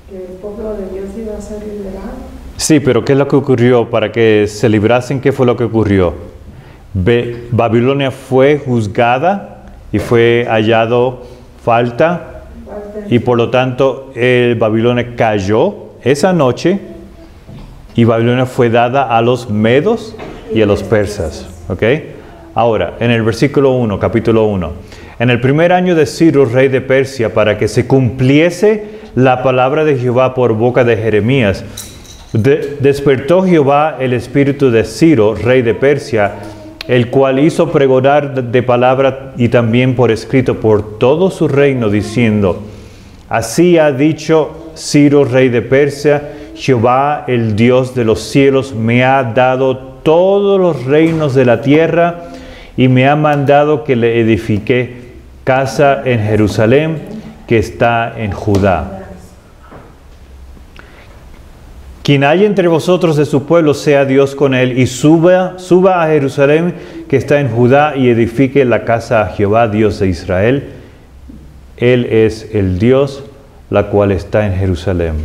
Que el pueblo de Dios iba a ser liberado. Sí, pero ¿qué es lo que ocurrió para que se librasen? ¿Qué fue lo que ocurrió? Babilonia fue juzgada y fue hallado falta, y por lo tanto Babilonia cayó esa noche, y Babilonia fue dada a los medos y a los persas. ¿Ok? Ahora, en el versículo 1, capítulo 1. En el primer año de Ciro, rey de Persia, para que se cumpliese la palabra de Jehová por boca de Jeremías, despertó Jehová el espíritu de Ciro, rey de Persia, el cual hizo pregonar de palabra y también por escrito por todo su reino, diciendo: así ha dicho Ciro, rey de Persia, Jehová, el Dios de los cielos, me ha dado todos los reinos de la tierra y me ha mandado que le edifique casa en Jerusalén, que está en Judá. Quien haya entre vosotros de su pueblo, sea Dios con él, y suba a Jerusalén, que está en Judá, y edifique la casa a Jehová, Dios de Israel. Él es el Dios, la cual está en Jerusalén.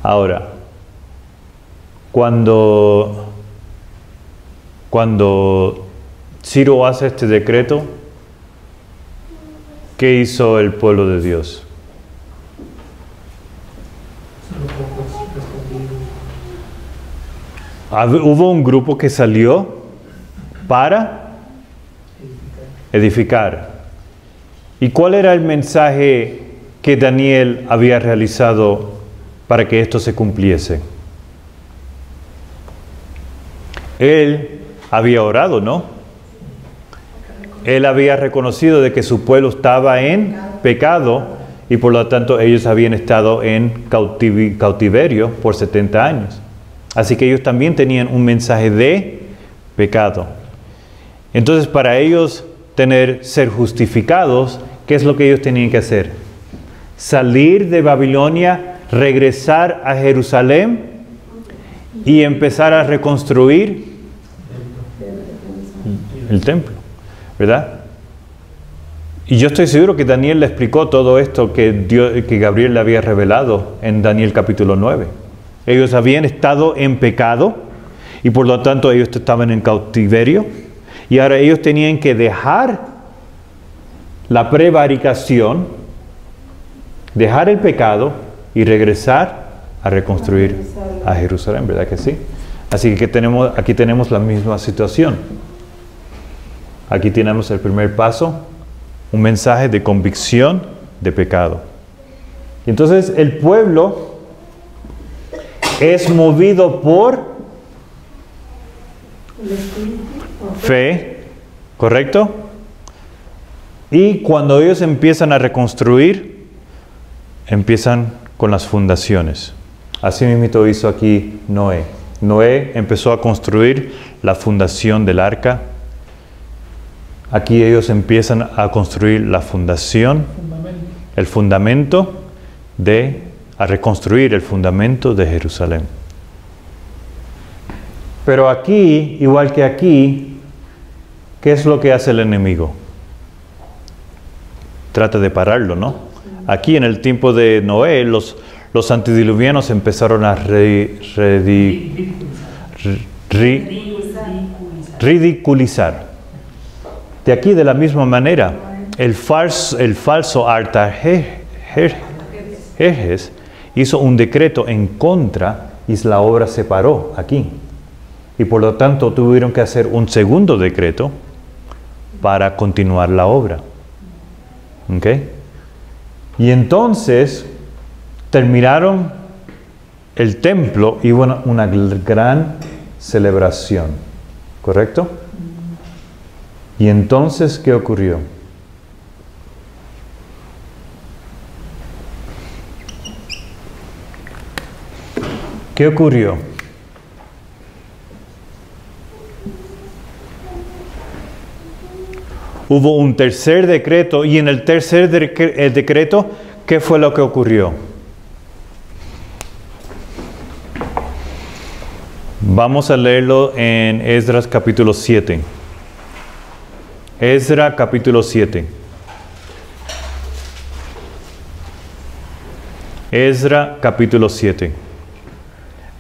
Ahora, cuando Ciro hace este decreto, ¿qué hizo el pueblo de Dios? Hubo un grupo que salió para edificar. ¿Y cuál era el mensaje que Daniel había realizado para que esto se cumpliese? Él había orado, ¿no? Él había reconocido de que su pueblo estaba en pecado y por lo tanto ellos habían estado en cautiverio por 70 años. Así que ellos también tenían un mensaje de pecado. Entonces, para ellos ser justificados, ¿qué es lo que ellos tenían que hacer? Salir de Babilonia, regresar a Jerusalén y empezar a reconstruir el templo, ¿verdad? Y yo estoy seguro que Daniel le explicó todo esto que Gabriel le había revelado en Daniel capítulo 9. Ellos habían estado en pecado y por lo tanto ellos estaban en cautiverio, y ahora ellos tenían que dejar la prevaricación, dejar el pecado y regresar a reconstruir a Jerusalén, ¿verdad que sí? Así que aquí tenemos la misma situación. Aquí tenemos el primer paso, un mensaje de convicción de pecado. Y entonces el pueblo es movido por fe, ¿correcto? Y cuando ellos empiezan a reconstruir, empiezan con las fundaciones. Así mismo hizo aquí Noé. Noé empezó a construir la fundación del arca. Aquí ellos empiezan a construir la fundación, el fundamento a reconstruir el fundamento de Jerusalén. Pero aquí, igual que aquí, ¿qué es lo que hace el enemigo? Trata de pararlo, ¿no? Aquí en el tiempo de Noé, los antediluvianos empezaron a ridiculizar. De aquí, de la misma manera, el falso Artajerjes hizo un decreto en contra y la obra se paró aquí. Y por lo tanto tuvieron que hacer un segundo decreto para continuar la obra. ¿Ok? Y entonces, terminaron el templo y hubo una gran celebración, ¿correcto? Y entonces, ¿qué ocurrió? ¿Qué ocurrió? Hubo un tercer decreto y en el tercer decreto, ¿qué fue lo que ocurrió? Vamos a leerlo en Esdras capítulo 7. Esdras capítulo 7. Esdras capítulo 7.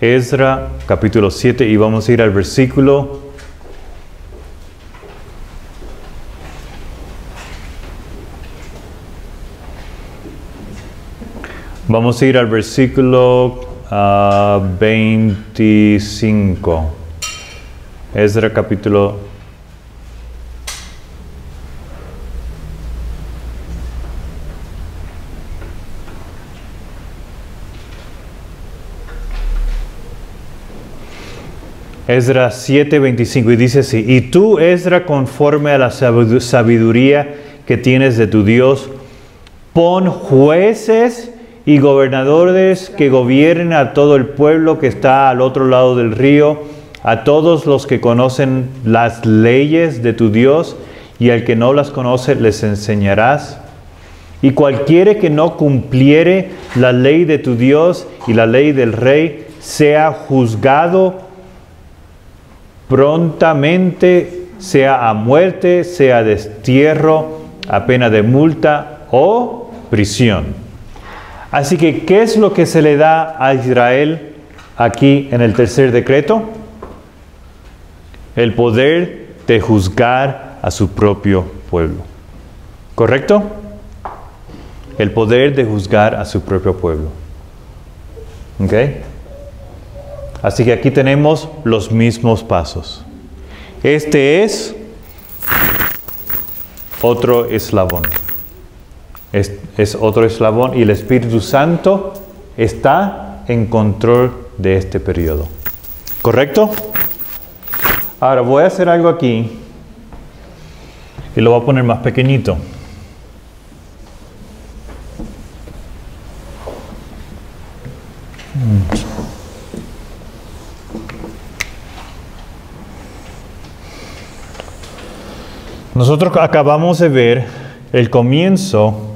Esdras capítulo 7 y vamos a ir al versículo 25. Esdras capítulo 7:25 y dice así: y tú, Esdras, conforme a la sabiduría que tienes de tu Dios, pon jueces y gobernadores que gobiernen a todo el pueblo que está al otro lado del río, a todos los que conocen las leyes de tu Dios, y al que no las conoce les enseñarás. Y cualquiera que no cumpliere la ley de tu Dios y la ley del rey, sea juzgado prontamente, sea a muerte, sea a destierro, a pena de multa o prisión. Así que, ¿qué es lo que se le da a Israel aquí en el tercer decreto? El poder de juzgar a su propio pueblo. ¿Correcto? El poder de juzgar a su propio pueblo. ¿Ok? Así que aquí tenemos los mismos pasos. Este es otro eslabón. Es otro eslabón y el Espíritu Santo está en control de este periodo. ¿Correcto? Ahora voy a hacer algo aquí y lo voy a poner más pequeñito. Nosotros acabamos de ver el comienzo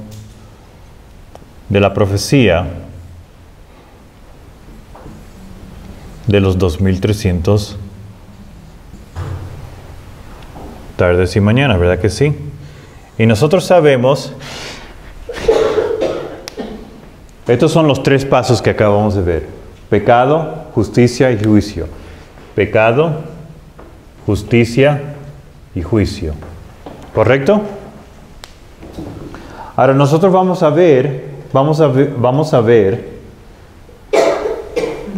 de la profecía de los 2300 tardes y mañanas, ¿verdad que sí? Y nosotros sabemos, estos son los tres pasos que acabamos de ver: pecado, justicia y juicio. Pecado, justicia y juicio. ¿Correcto? Ahora nosotros vamos a ver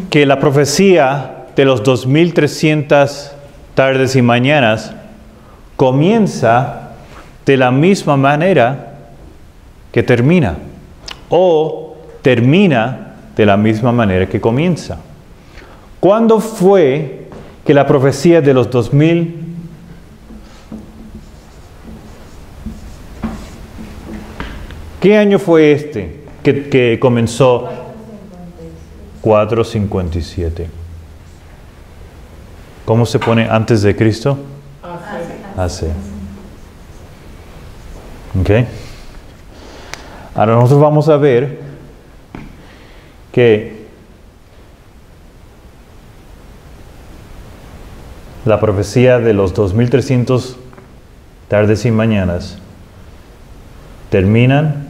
que la profecía de los 2300 tardes y mañanas comienza de la misma manera que termina, o termina de la misma manera que comienza. ¿Cuándo fue que la profecía de los 2000 ¿Qué año fue este que comenzó? 457. ¿Cómo se pone antes de Cristo? AC. ¿Ok? Ahora nosotros vamos a ver que la profecía de los 2300 tardes y mañanas terminan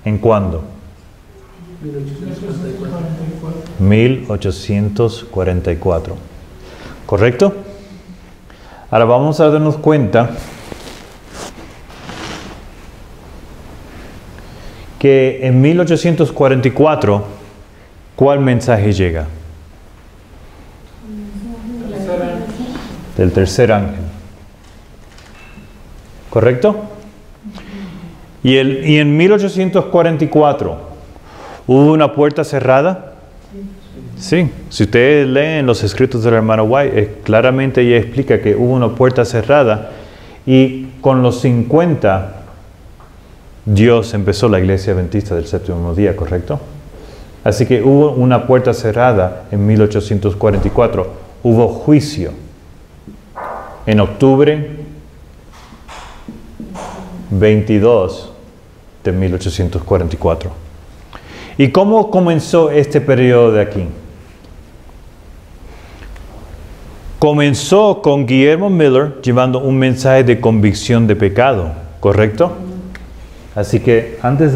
¿en cuándo? 1844. ¿Correcto? Ahora vamos a darnos cuenta que en 1844, ¿cuál mensaje llega? Del tercer ángel. ¿Correcto? Y en 1844 ¿Hubo una puerta cerrada? Sí. Si ustedes leen los escritos de la hermana White, claramente ella explica que hubo una puerta cerrada y con los 50 Dios empezó la iglesia adventista del séptimo día, ¿correcto? Así que hubo una puerta cerrada en 1844. Hubo juicio en octubre 22 de 1844. ¿Y cómo comenzó este periodo de aquí? Comenzó con Guillermo Miller llevando un mensaje de convicción de pecado, ¿correcto? Así que antes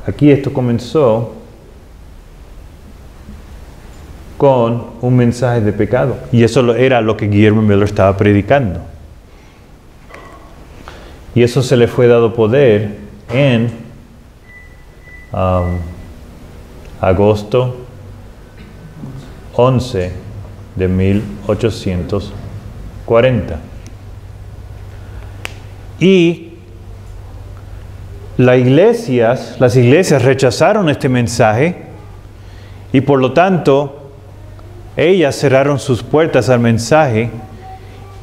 aquí esto comenzó con un mensaje de pecado. Y eso era lo que Guillermo Miller estaba predicando. Y eso se le fue dado poder en agosto 11 de 1840. Y las iglesias rechazaron este mensaje y por lo tanto ellas cerraron sus puertas al mensaje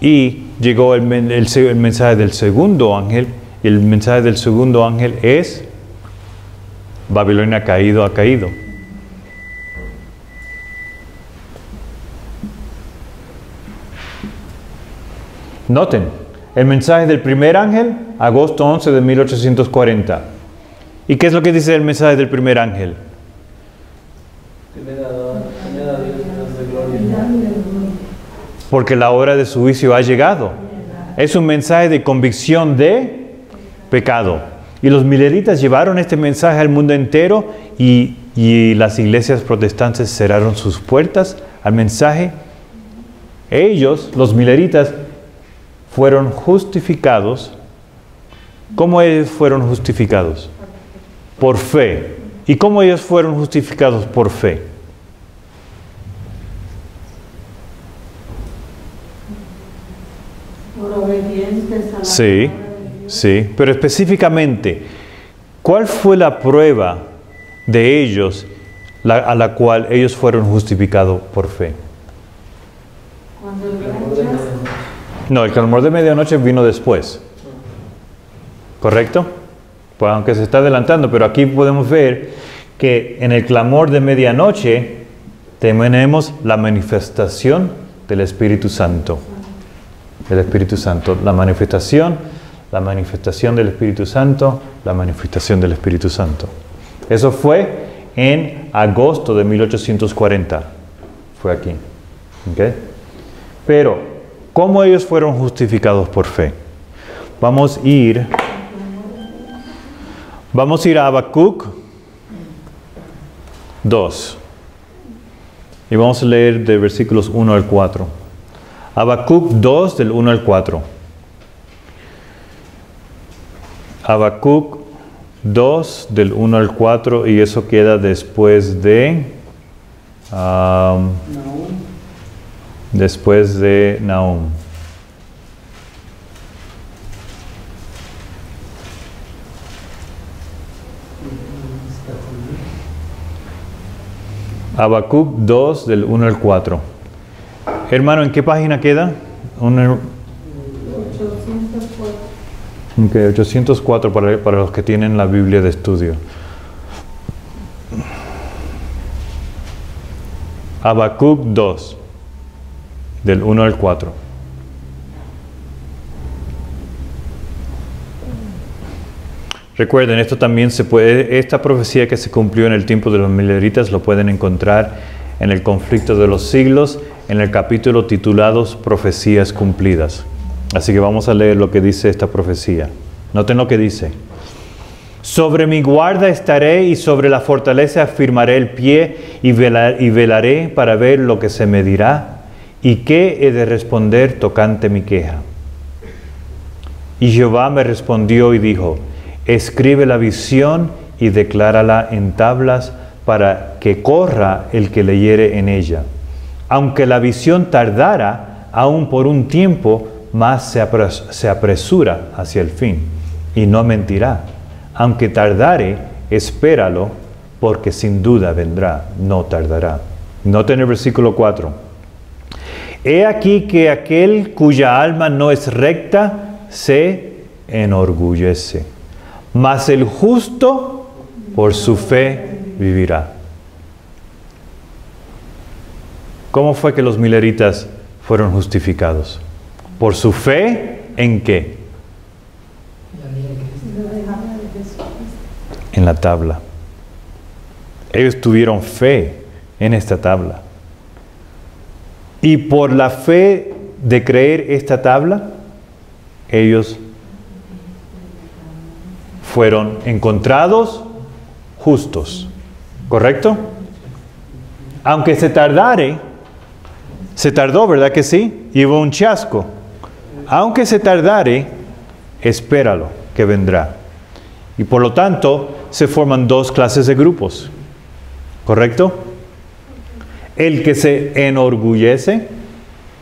y llegó el mensaje del segundo ángel. Y el mensaje del segundo ángel es: Babilonia ha caído. Noten, el mensaje del primer ángel, agosto 11 de 1840. ¿Y qué es lo que dice el mensaje del primer ángel? Porque la hora de su juicio ha llegado. Es un mensaje de convicción de pecado. Y los mileritas llevaron este mensaje al mundo entero y las iglesias protestantes cerraron sus puertas al mensaje. Ellos, los mileritas, fueron justificados. ¿Cómo ellos fueron justificados? Por fe. ¿Y cómo ellos fueron justificados por fe? Por obedientes a la Sí, palabra de Dios. sí. Pero específicamente, ¿cuál fue la prueba de ellos a la cual ellos fueron justificados por fe? Cuando el rechazo, No, el clamor de medianoche vino después. ¿Correcto? Pues aunque se está adelantando, pero aquí podemos ver que en el clamor de medianoche tenemos la manifestación del Espíritu Santo. El Espíritu Santo, la manifestación del Espíritu Santo, la manifestación del Espíritu Santo. Eso fue en agosto de 1840. Fue aquí. ¿Okay? Pero, ¿cómo ellos fueron justificados por fe? Vamos a ir a Habacuc 2. Y vamos a leer de versículos 1 al 4. Habacuc 2 del 1 al 4. Habacuc 2 del 1 al 4 y eso queda después de Nahum. Habacuc 2 del 1 al 4. Hermano, ¿en qué página queda? 804. Okay, 804 para los que tienen la Biblia de estudio. Habacuc 2 del 1 al 4. Recuerden, esto también esta profecía que se cumplió en el tiempo de los mileritas lo pueden encontrar en el conflicto de los siglos, en el capítulo titulado Profecías cumplidas. Así que vamos a leer lo que dice esta profecía. Noten lo que dice. Sobre mi guarda estaré y sobre la fortaleza afirmaré el pie y velaré para ver lo que se me dirá y qué he de responder tocante mi queja. Y Jehová me respondió y dijo: escribe la visión y declárala en tablas para que corra el que leyere en ella. Aunque la visión tardara, aún por un tiempo, más se apresura hacia el fin, y no mentirá. Aunque tardare, espéralo, porque sin duda vendrá, no tardará. Noten el versículo 4. He aquí que aquel cuya alma no es recta se enorgullece, mas el justo por su fe vivirá. ¿Cómo fue que los mileritas fueron justificados? ¿Por su fe en qué? En la tabla. Ellos tuvieron fe en esta tabla. Y por la fe de creer esta tabla, ellos fueron encontrados justos. ¿Correcto? Aunque se tardó, ¿verdad que sí? Y hubo un chasco. Aunque se tardare, espéralo, que vendrá. Y por lo tanto, se forman dos clases de grupos. ¿Correcto? El que se enorgullece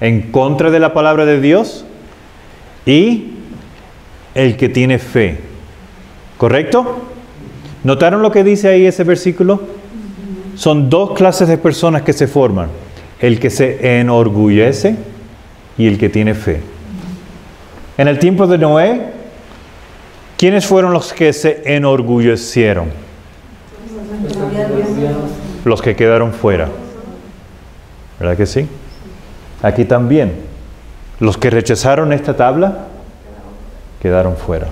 en contra de la palabra de Dios y el que tiene fe. ¿Correcto? ¿Notaron lo que dice ahí ese versículo? Son dos clases de personas que se forman. El que se enorgullece y el que tiene fe. En el tiempo de Noé, ¿quiénes fueron los que se enorgullecieron? Los que quedaron fuera. ¿Verdad que sí? Aquí también. Los que rechazaron esta tabla quedaron fuera.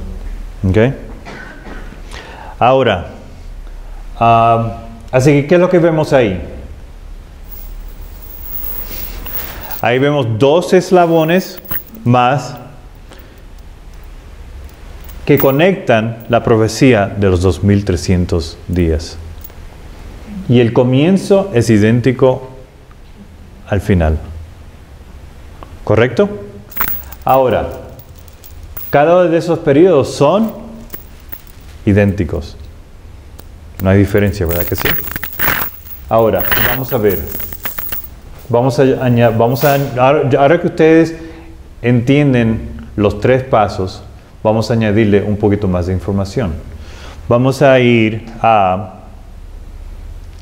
¿Ok? Ahora, así que, ¿qué es lo que vemos ahí? Ahí vemos dos eslabones más que conectan la profecía de los 2300 días. Y el comienzo es idéntico al final. ¿Correcto? Ahora, cada uno de esos periodos son idénticos. No hay diferencia, ¿verdad que sí? Ahora, vamos a ver. Ahora que ustedes entienden los tres pasos, vamos a añadirle un poquito más de información. Vamos a ir a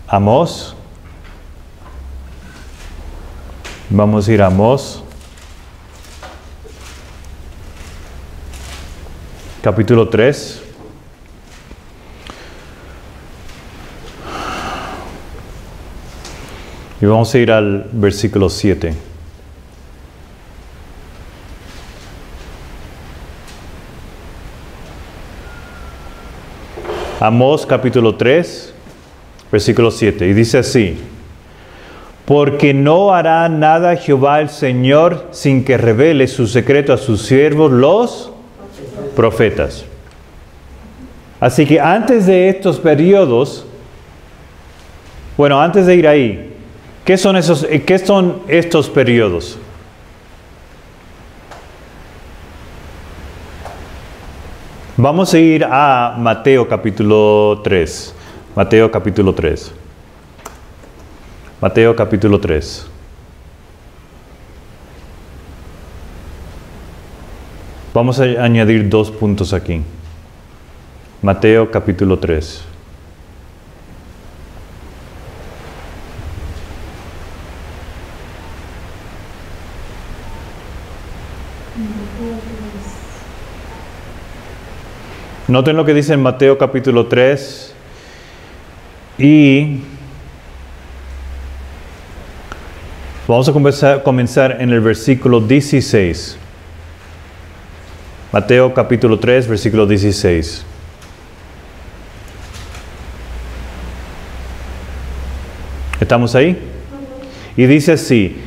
Amós. Vamos a ir a Amós, capítulo 3. Y vamos a ir al versículo 7. Amós capítulo 3, versículo 7. Y dice así: porque no hará nada Jehová el Señor sin que revele su secreto a sus siervos los profetas. Así que antes de estos periodos, bueno, antes de ir ahí, ¿qué son estos periodos? Vamos a ir a Mateo capítulo 3. Mateo capítulo 3. Mateo capítulo 3. Vamos a añadir 2 puntos aquí. Mateo capítulo 3. Noten lo que dice en Mateo capítulo 3 y vamos a comenzar en el versículo 16. Mateo capítulo 3, versículo 16. ¿Estamos ahí? Y dice así: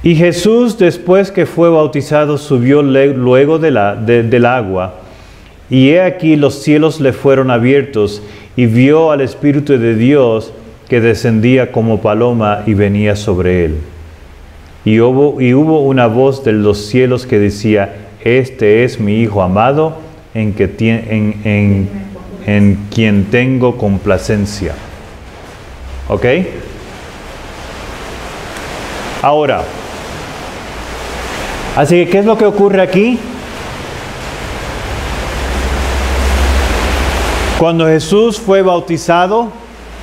y Jesús, después que fue bautizado, subió luego del agua. Y he aquí los cielos le fueron abiertos, y vio al Espíritu de Dios que descendía como paloma y venía sobre él. Y hubo una voz de los cielos que decía: este es mi Hijo amado, en quien tengo complacencia. ¿Ok? Ahora, así que, ¿qué es lo que ocurre aquí? Cuando Jesús fue bautizado,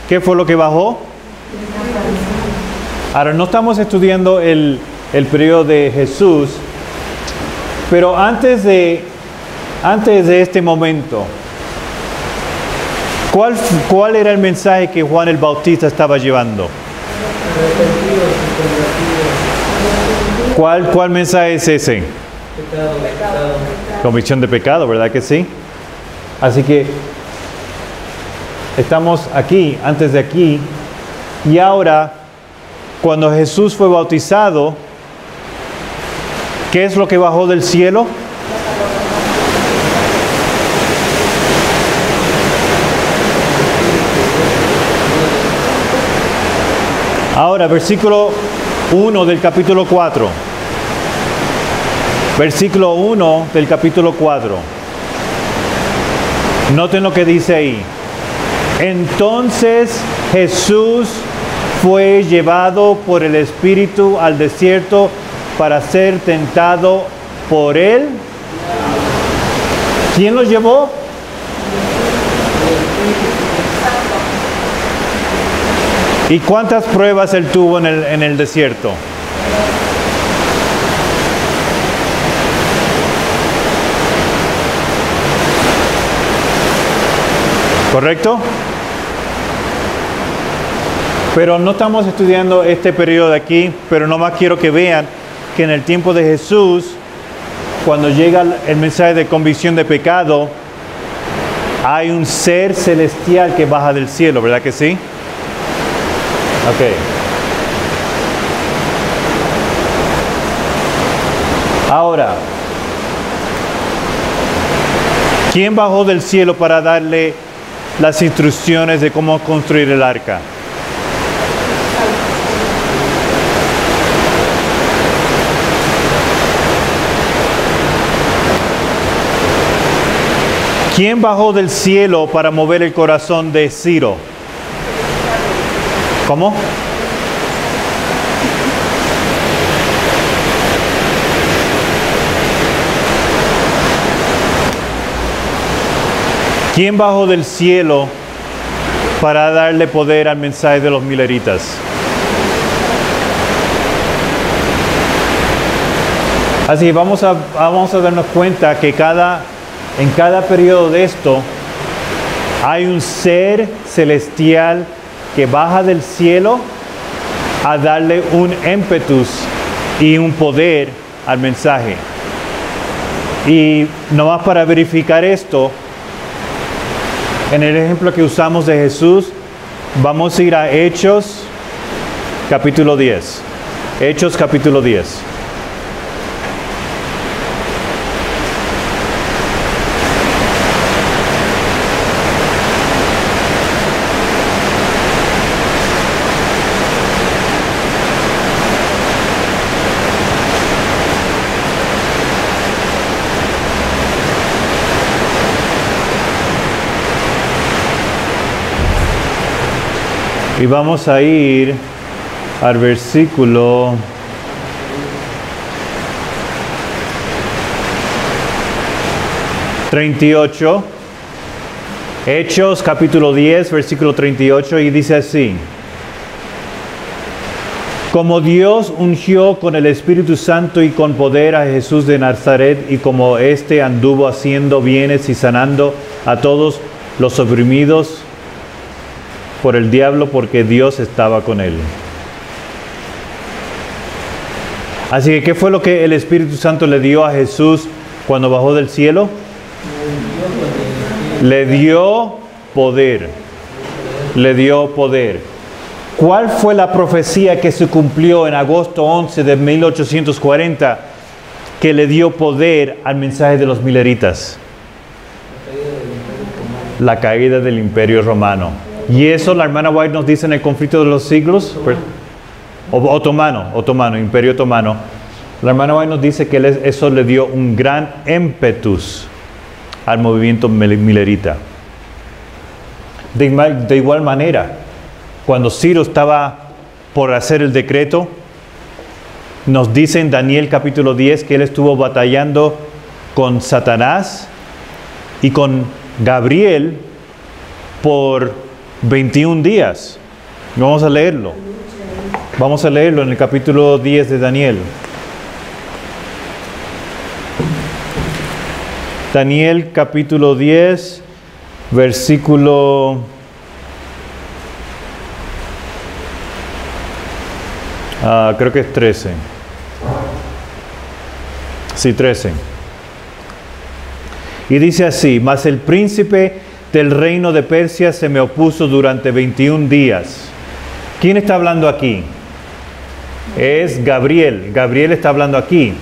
¿Qué fue lo que bajó? Ahora, no estamos estudiando el periodo de Jesús, pero antes de este momento, ¿cuál era el mensaje que Juan el Bautista estaba llevando? ¿Cuál mensaje es ese? Convicción de pecado, ¿verdad que sí? Así que estamos aquí, antes de aquí, y ahora, cuando Jesús fue bautizado, ¿qué es lo que bajó del cielo? Ahora, versículo 1 del capítulo 4. Versículo 1 del capítulo 4. Noten lo que dice ahí. Entonces Jesús fue llevado por el Espíritu al desierto para ser tentado por él. ¿Quién lo llevó? ¿Y cuántas pruebas él tuvo en el desierto? ¿Correcto? Pero no estamos estudiando este periodo de aquí, pero nomás quiero que vean que en el tiempo de Jesús, cuando llega el mensaje de convicción de pecado, hay un ser celestial que baja del cielo, ¿verdad que sí? Ok. Ahora, ¿quién bajó del cielo para darle las instrucciones de cómo construir el arca? ¿Quién bajó del cielo para mover el corazón de Ciro? ¿Cómo? ¿Quién bajó del cielo para darle poder al mensaje de los mileritas? Así que vamos a darnos cuenta que en cada periodo de esto hay un ser celestial que baja del cielo a darle un ímpetus y un poder al mensaje. Y nomás para verificar esto, en el ejemplo que usamos de Jesús, vamos a ir a Hechos capítulo 10. Hechos capítulo 10. Y vamos a ir al versículo 38. Hechos capítulo 10, versículo 38, y dice así: como Dios ungió con el Espíritu Santo y con poder a Jesús de Nazaret, y como éste anduvo haciendo bienes y sanando a todos los oprimidos por el diablo, porque Dios estaba con él. Así que, ¿qué fue lo que el Espíritu Santo le dio a Jesús cuando bajó del cielo? Le dio poder. Le dio poder. ¿Cuál fue la profecía que se cumplió en agosto 11 de 1840 que le dio poder al mensaje de los mileritas? La caída del Imperio Romano. Y eso la hermana White nos dice en el conflicto de los siglos. Otomano, Imperio Otomano. La hermana White nos dice que eso le dio un gran ímpetus al movimiento milerita. De igual manera, cuando Ciro estaba por hacer el decreto, nos dice en Daniel capítulo 10 que él estuvo batallando con Satanás y con Gabriel por 21 días. Vamos a leerlo. Vamos a leerlo en el capítulo 10 de Daniel. Daniel capítulo 10, versículo... creo que es 13. Sí, 13. Y dice así: mas el príncipe del reino de Persia se me opuso durante 21 días. ¿Quién está hablando aquí? Es Gabriel. Gabriel está hablando aquí.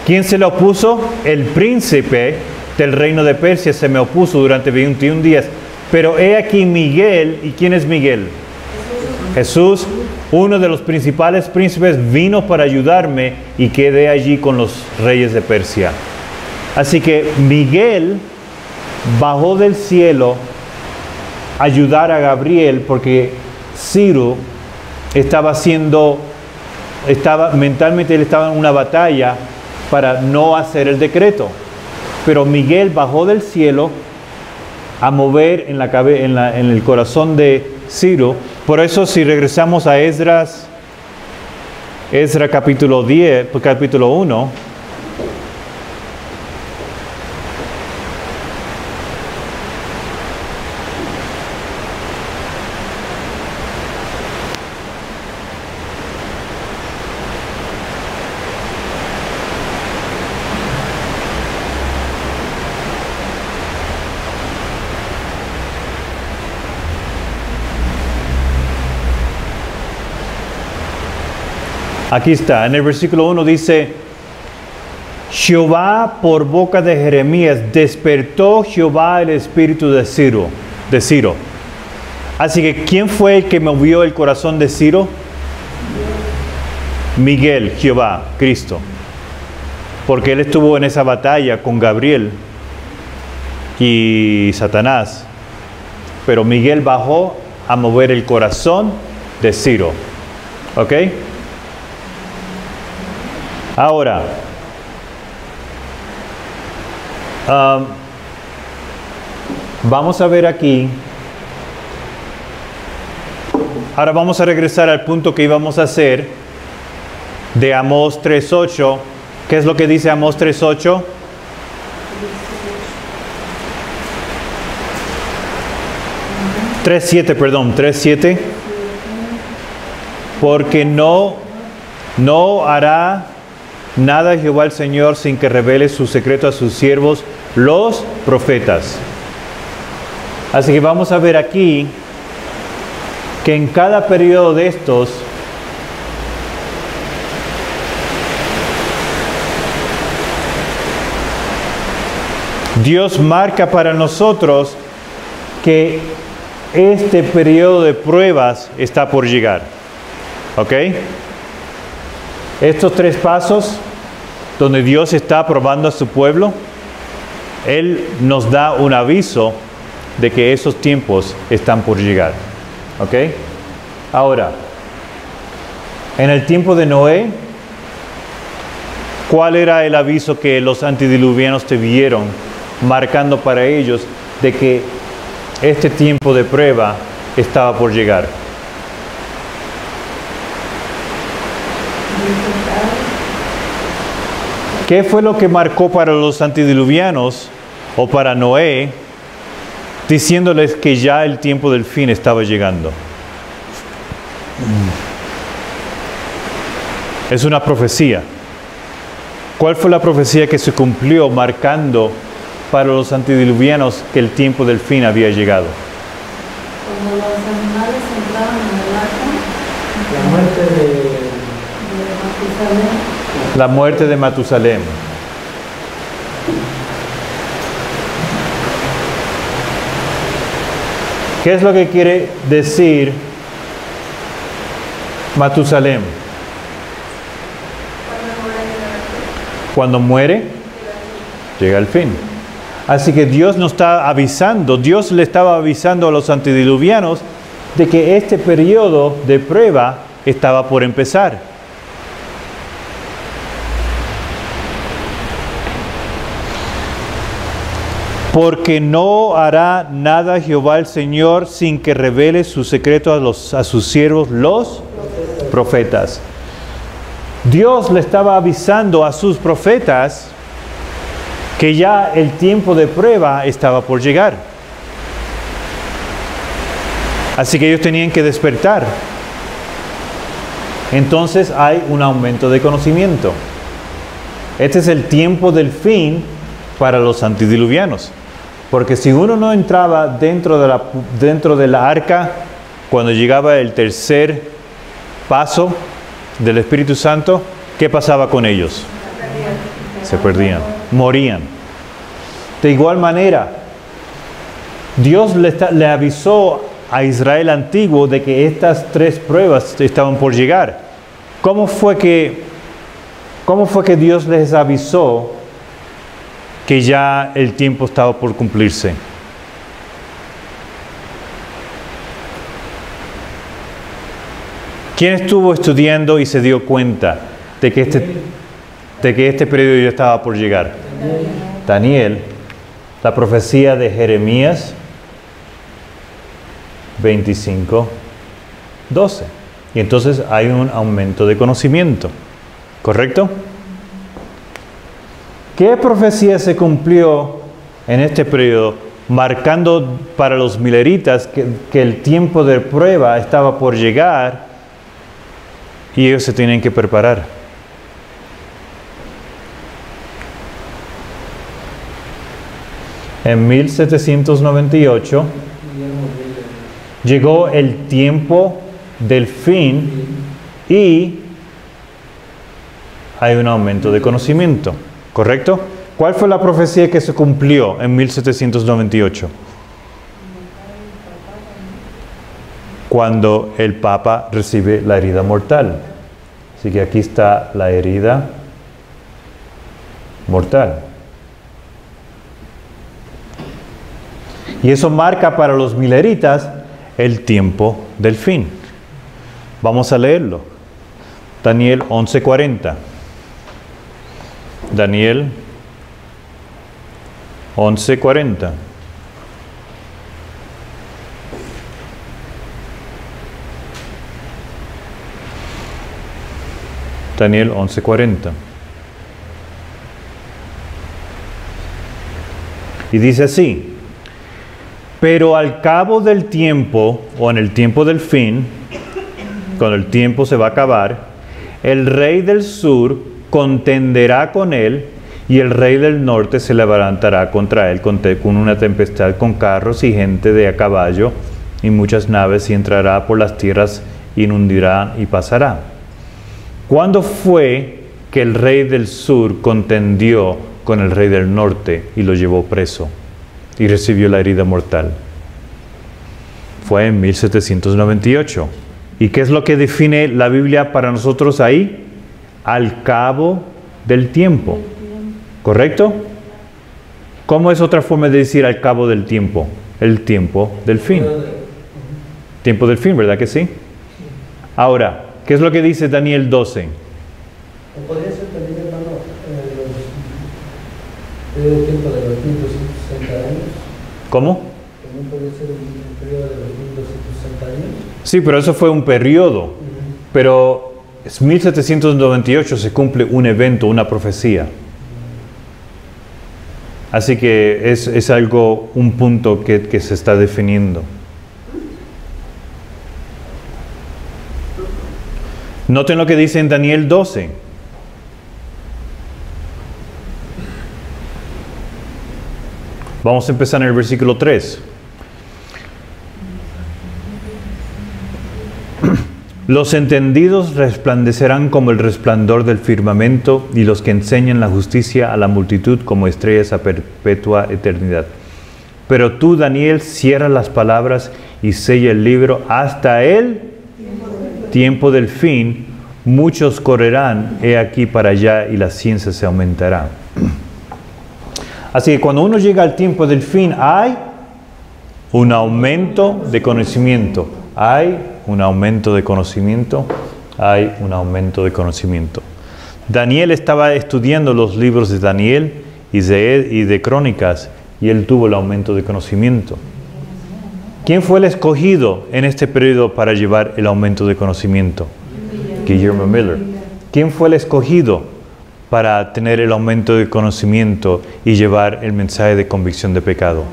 ¿Quién se le opuso? El príncipe del reino de Persia se me opuso durante 21 días. Pero he aquí Miguel. ¿Y quién es Miguel? Jesús, uno de los principales príncipes, vino para ayudarme y quedé allí con los reyes de Persia. Así que Miguel bajó del cielo a ayudar a Gabriel porque Ciro mentalmente él estaba en una batalla para no hacer el decreto. Pero Miguel bajó del cielo a mover en el corazón de Ciro. Por eso, si regresamos a Esdras capítulo 10, capítulo 1, aquí está, en el versículo 1 dice: Jehová por boca de Jeremías despertó Jehová el espíritu de Ciro. Así que, ¿quién fue el que movió el corazón de Ciro? Miguel, Jehová, Cristo. Porque él estuvo en esa batalla con Gabriel y Satanás. Pero Miguel bajó a mover el corazón de Ciro. ¿Ok? Ahora, vamos a ver aquí. Ahora vamos a regresar al punto que íbamos a hacer de Amós 3:8. ¿Qué es lo que dice Amós 3:8? 3:7, perdón, 3:7. Porque no hará nada Jehová el Señor sin que revele su secreto a sus siervos, los profetas. Así que vamos a ver aquí que en cada periodo de estos, Dios marca para nosotros que este periodo de pruebas está por llegar. ¿Ok? Estos 3 pasos donde Dios está probando a su pueblo, Él nos da un aviso de que esos tiempos están por llegar. ¿Ok? Ahora, en el tiempo de Noé, ¿cuál era el aviso que los antediluvianos te vieron marcando para ellos de que este tiempo de prueba estaba por llegar? ¿Qué fue lo que marcó para los antediluvianos o para Noé, diciéndoles que ya el tiempo del fin estaba llegando? Es una profecía. ¿Cuál fue la profecía que se cumplió marcando para los antediluvianos que el tiempo del fin había llegado? Cuando los animales entraban en el arca, La muerte de Matusalén. La muerte de Matusalén. ¿Qué es lo que quiere decir Matusalén? Cuando muere, llega el fin. Así que Dios nos está avisando, Dios le estaba avisando a los antediluvianos de que este periodo de prueba estaba por empezar. Porque no hará nada Jehová el Señor sin que revele su secreto a sus siervos, los profetas. Dios le estaba avisando a sus profetas que ya el tiempo de prueba estaba por llegar. Así que ellos tenían que despertar. Entonces hay un aumento de conocimiento. Este es el tiempo del fin para los antediluvianos. Porque si uno no entraba dentro de la arca, cuando llegaba el tercer paso del Espíritu Santo, ¿qué pasaba con ellos? Se perdían, morían. De igual manera, Dios le avisó a Israel antiguo de que estas tres pruebas estaban por llegar. ¿Cómo fue que Dios les avisó que ya el tiempo estaba por cumplirse? ¿Quién estuvo estudiando y se dio cuenta de que este periodo ya estaba por llegar? Daniel. La profecía de Jeremías 25:12. Y entonces hay un aumento de conocimiento. ¿Correcto? ¿Qué profecía se cumplió en este periodo, marcando para los mileritas que el tiempo de prueba estaba por llegar y ellos se tienen que preparar? En 1798 llegó el tiempo del fin y hay un aumento de conocimiento. ¿Correcto? ¿Cuál fue la profecía que se cumplió en 1798? Cuando el Papa recibe la herida mortal. Así que aquí está la herida mortal. Y eso marca para los mileritas el tiempo del fin. Vamos a leerlo. Daniel 11:40. Daniel 11:40. Daniel 11:40. Y dice así: pero al cabo del tiempo, o en el tiempo del fin, cuando el tiempo se va a acabar, el rey del sur contenderá con él, y el rey del norte se levantará contra él con una tempestad, con carros y gente de a caballo y muchas naves, y entrará por las tierras, inundará y pasará. ¿Cuándo fue que el rey del sur contendió con el rey del norte y lo llevó preso y recibió la herida mortal? Fue en 1798. ¿Y qué es lo que define la Biblia para nosotros ahí? Al cabo del tiempo. ¿Correcto? ¿Cómo es otra forma de decir al cabo del tiempo? El tiempo del fin. Tiempo del fin, ¿verdad que sí? Ahora, ¿qué es lo que dice Daniel 12? ¿Podría ser también, hermano, el tiempo de los 1260 años? ¿Cómo? ¿También podría ser el periodo de los 1260 años? Sí, pero eso fue un periodo. Pero 1798 se cumple un evento, una profecía. Así que es algo, un punto que se está definiendo. Noten lo que dice en Daniel 12. Vamos a empezar en el versículo 3. Los entendidos resplandecerán como el resplandor del firmamento, y los que enseñan la justicia a la multitud como estrellas a perpetua eternidad. Pero tú, Daniel, cierra las palabras y sella el libro hasta el tiempo del fin. Muchos correrán, he aquí para allá, y la ciencia se aumentará. Así que cuando uno llega al tiempo del fin, hay un aumento de conocimiento. Hay un aumento de conocimiento. Hay un aumento de conocimiento. Daniel estaba estudiando los libros de Daniel y de Crónicas y él tuvo el aumento de conocimiento. ¿Quién fue el escogido en este periodo para llevar el aumento de conocimiento? Guillermo Miller. ¿Quién fue el escogido para tener el aumento de conocimiento y llevar el mensaje de convicción de pecado?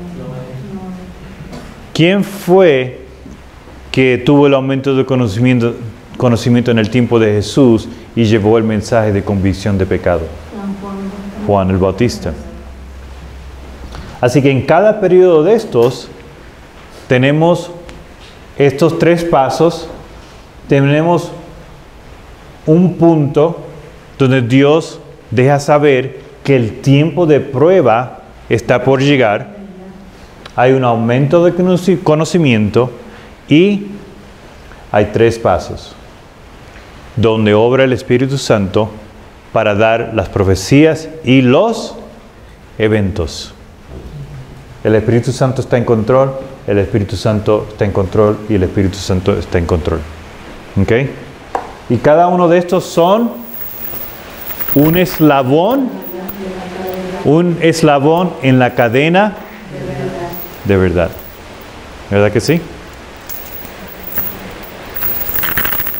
¿Quién fue que tuvo el aumento de conocimiento en el tiempo de Jesús y llevó el mensaje de convicción de pecado? Juan el Bautista. Así que en cada periodo de estos tenemos estos 3 pasos, tenemos un punto donde Dios deja saber que el tiempo de prueba está por llegar, hay un aumento de conocimiento y hay 3 pasos donde obra el Espíritu Santo para dar las profecías y los eventos. El Espíritu Santo está en control, el Espíritu Santo está en control y el Espíritu Santo está en control. ¿Ok? Y cada uno de estos son un eslabón en la cadena de verdad. ¿Verdad que sí?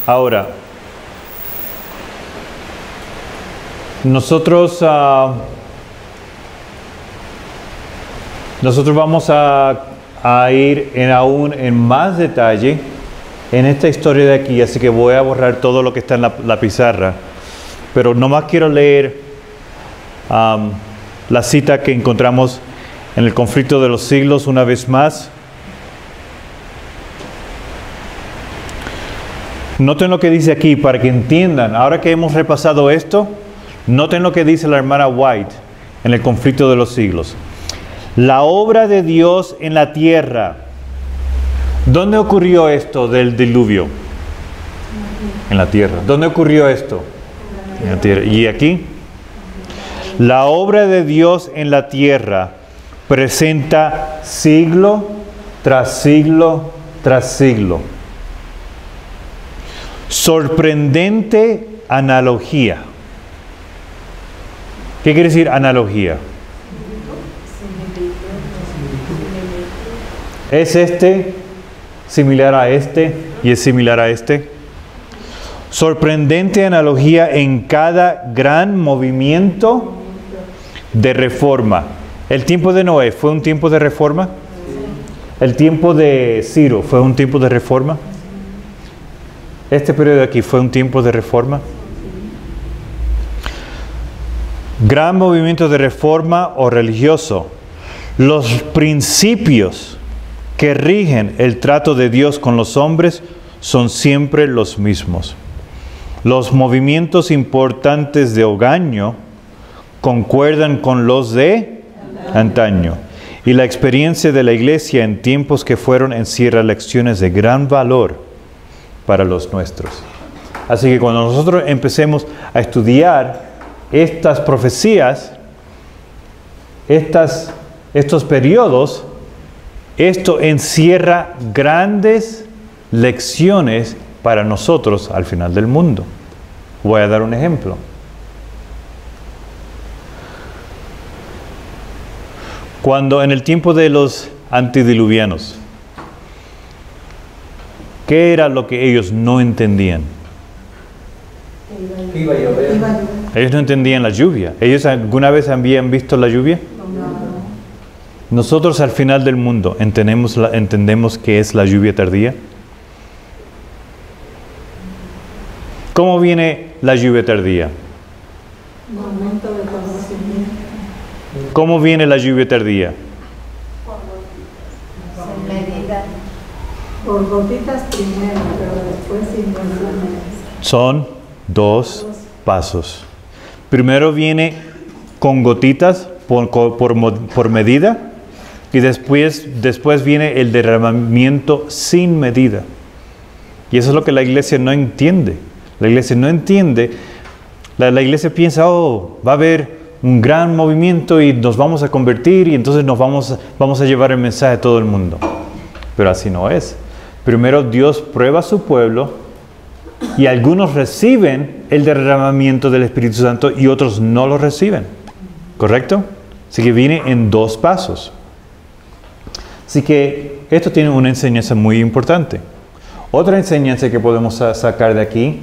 Ahora, nosotros vamos a ir aún en más detalle en esta historia de aquí, así que voy a borrar todo lo que está en la pizarra. Pero nomás quiero leer la cita que encontramos en el conflicto de los siglos una vez más. Noten lo que dice aquí para que entiendan. Ahora que hemos repasado esto, noten lo que dice la hermana White en el conflicto de los siglos. La obra de Dios en la tierra. ¿Dónde ocurrió esto del diluvio? En la tierra. ¿Dónde ocurrió esto? En la tierra. ¿Y aquí? La obra de Dios en la tierra presenta siglo tras siglo tras siglo. Sorprendente analogía. ¿Qué quiere decir analogía? ¿Es este similar a este y es similar a este? Sorprendente analogía en cada gran movimiento de reforma. ¿El tiempo de Noé fue un tiempo de reforma? ¿El tiempo de Ciro fue un tiempo de reforma? ¿Este periodo de aquí fue un tiempo de reforma? Gran movimiento de reforma o religioso. Los principios que rigen el trato de Dios con los hombres son siempre los mismos. Los movimientos importantes de hogaño concuerdan con los de antaño. Y la experiencia de la iglesia en tiempos que fueron encierra lecciones de gran valor para los nuestros. Así que cuando nosotros empecemos a estudiar estas profecías, estos periodos, esto encierra grandes lecciones para nosotros al final del mundo. Voy a dar un ejemplo. Cuando en el tiempo de los antediluvianos, ¿qué era lo que ellos no entendían? Iba a llover. Ellos no entendían la lluvia. ¿Ellos alguna vez habían visto la lluvia? Nosotros al final del mundo entendemos qué es la lluvia tardía. ¿Cómo viene la lluvia tardía? Momento de conocimiento. ¿Cómo viene la lluvia tardía? Sin medida. Por gotitas primero, pero después sin medida. Son 2 pasos. Primero viene con gotitas por medida y después viene el derramamiento sin medida. Y eso es lo que la iglesia no entiende. La iglesia no entiende. La iglesia piensa, va a haber un gran movimiento y nos vamos a convertir y entonces vamos a llevar el mensaje a todo el mundo. Pero así no es. Primero Dios prueba a su pueblo y algunos reciben el derramamiento del Espíritu Santo y otros no lo reciben. ¿Correcto? Así que viene en 2 pasos. Así que esto tiene una enseñanza muy importante. Otra enseñanza que podemos sacar de aquí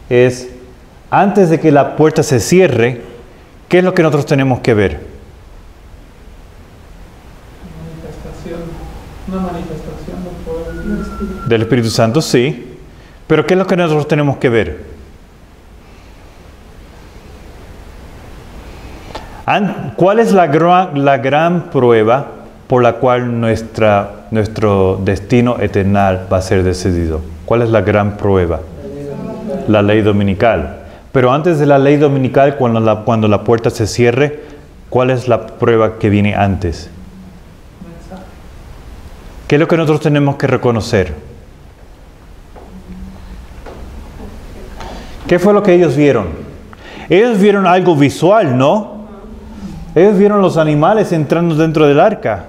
es, antes de que la puerta se cierre, ¿qué es lo que nosotros tenemos que ver? Una manifestación del poder Del Espíritu Santo, sí. Pero ¿qué es lo que nosotros tenemos que ver? ¿Cuál es la gran prueba por la cual nuestro destino eterno va a ser decidido? ¿Cuál es la gran prueba? La ley dominical. Pero antes de la ley dominical, cuando la puerta se cierre, ¿cuál es la prueba que viene antes? ¿Qué es lo que nosotros tenemos que reconocer? ¿Qué fue lo que ellos vieron? Ellos vieron algo visual, ¿no? Ellos vieron los animales entrando dentro del arca.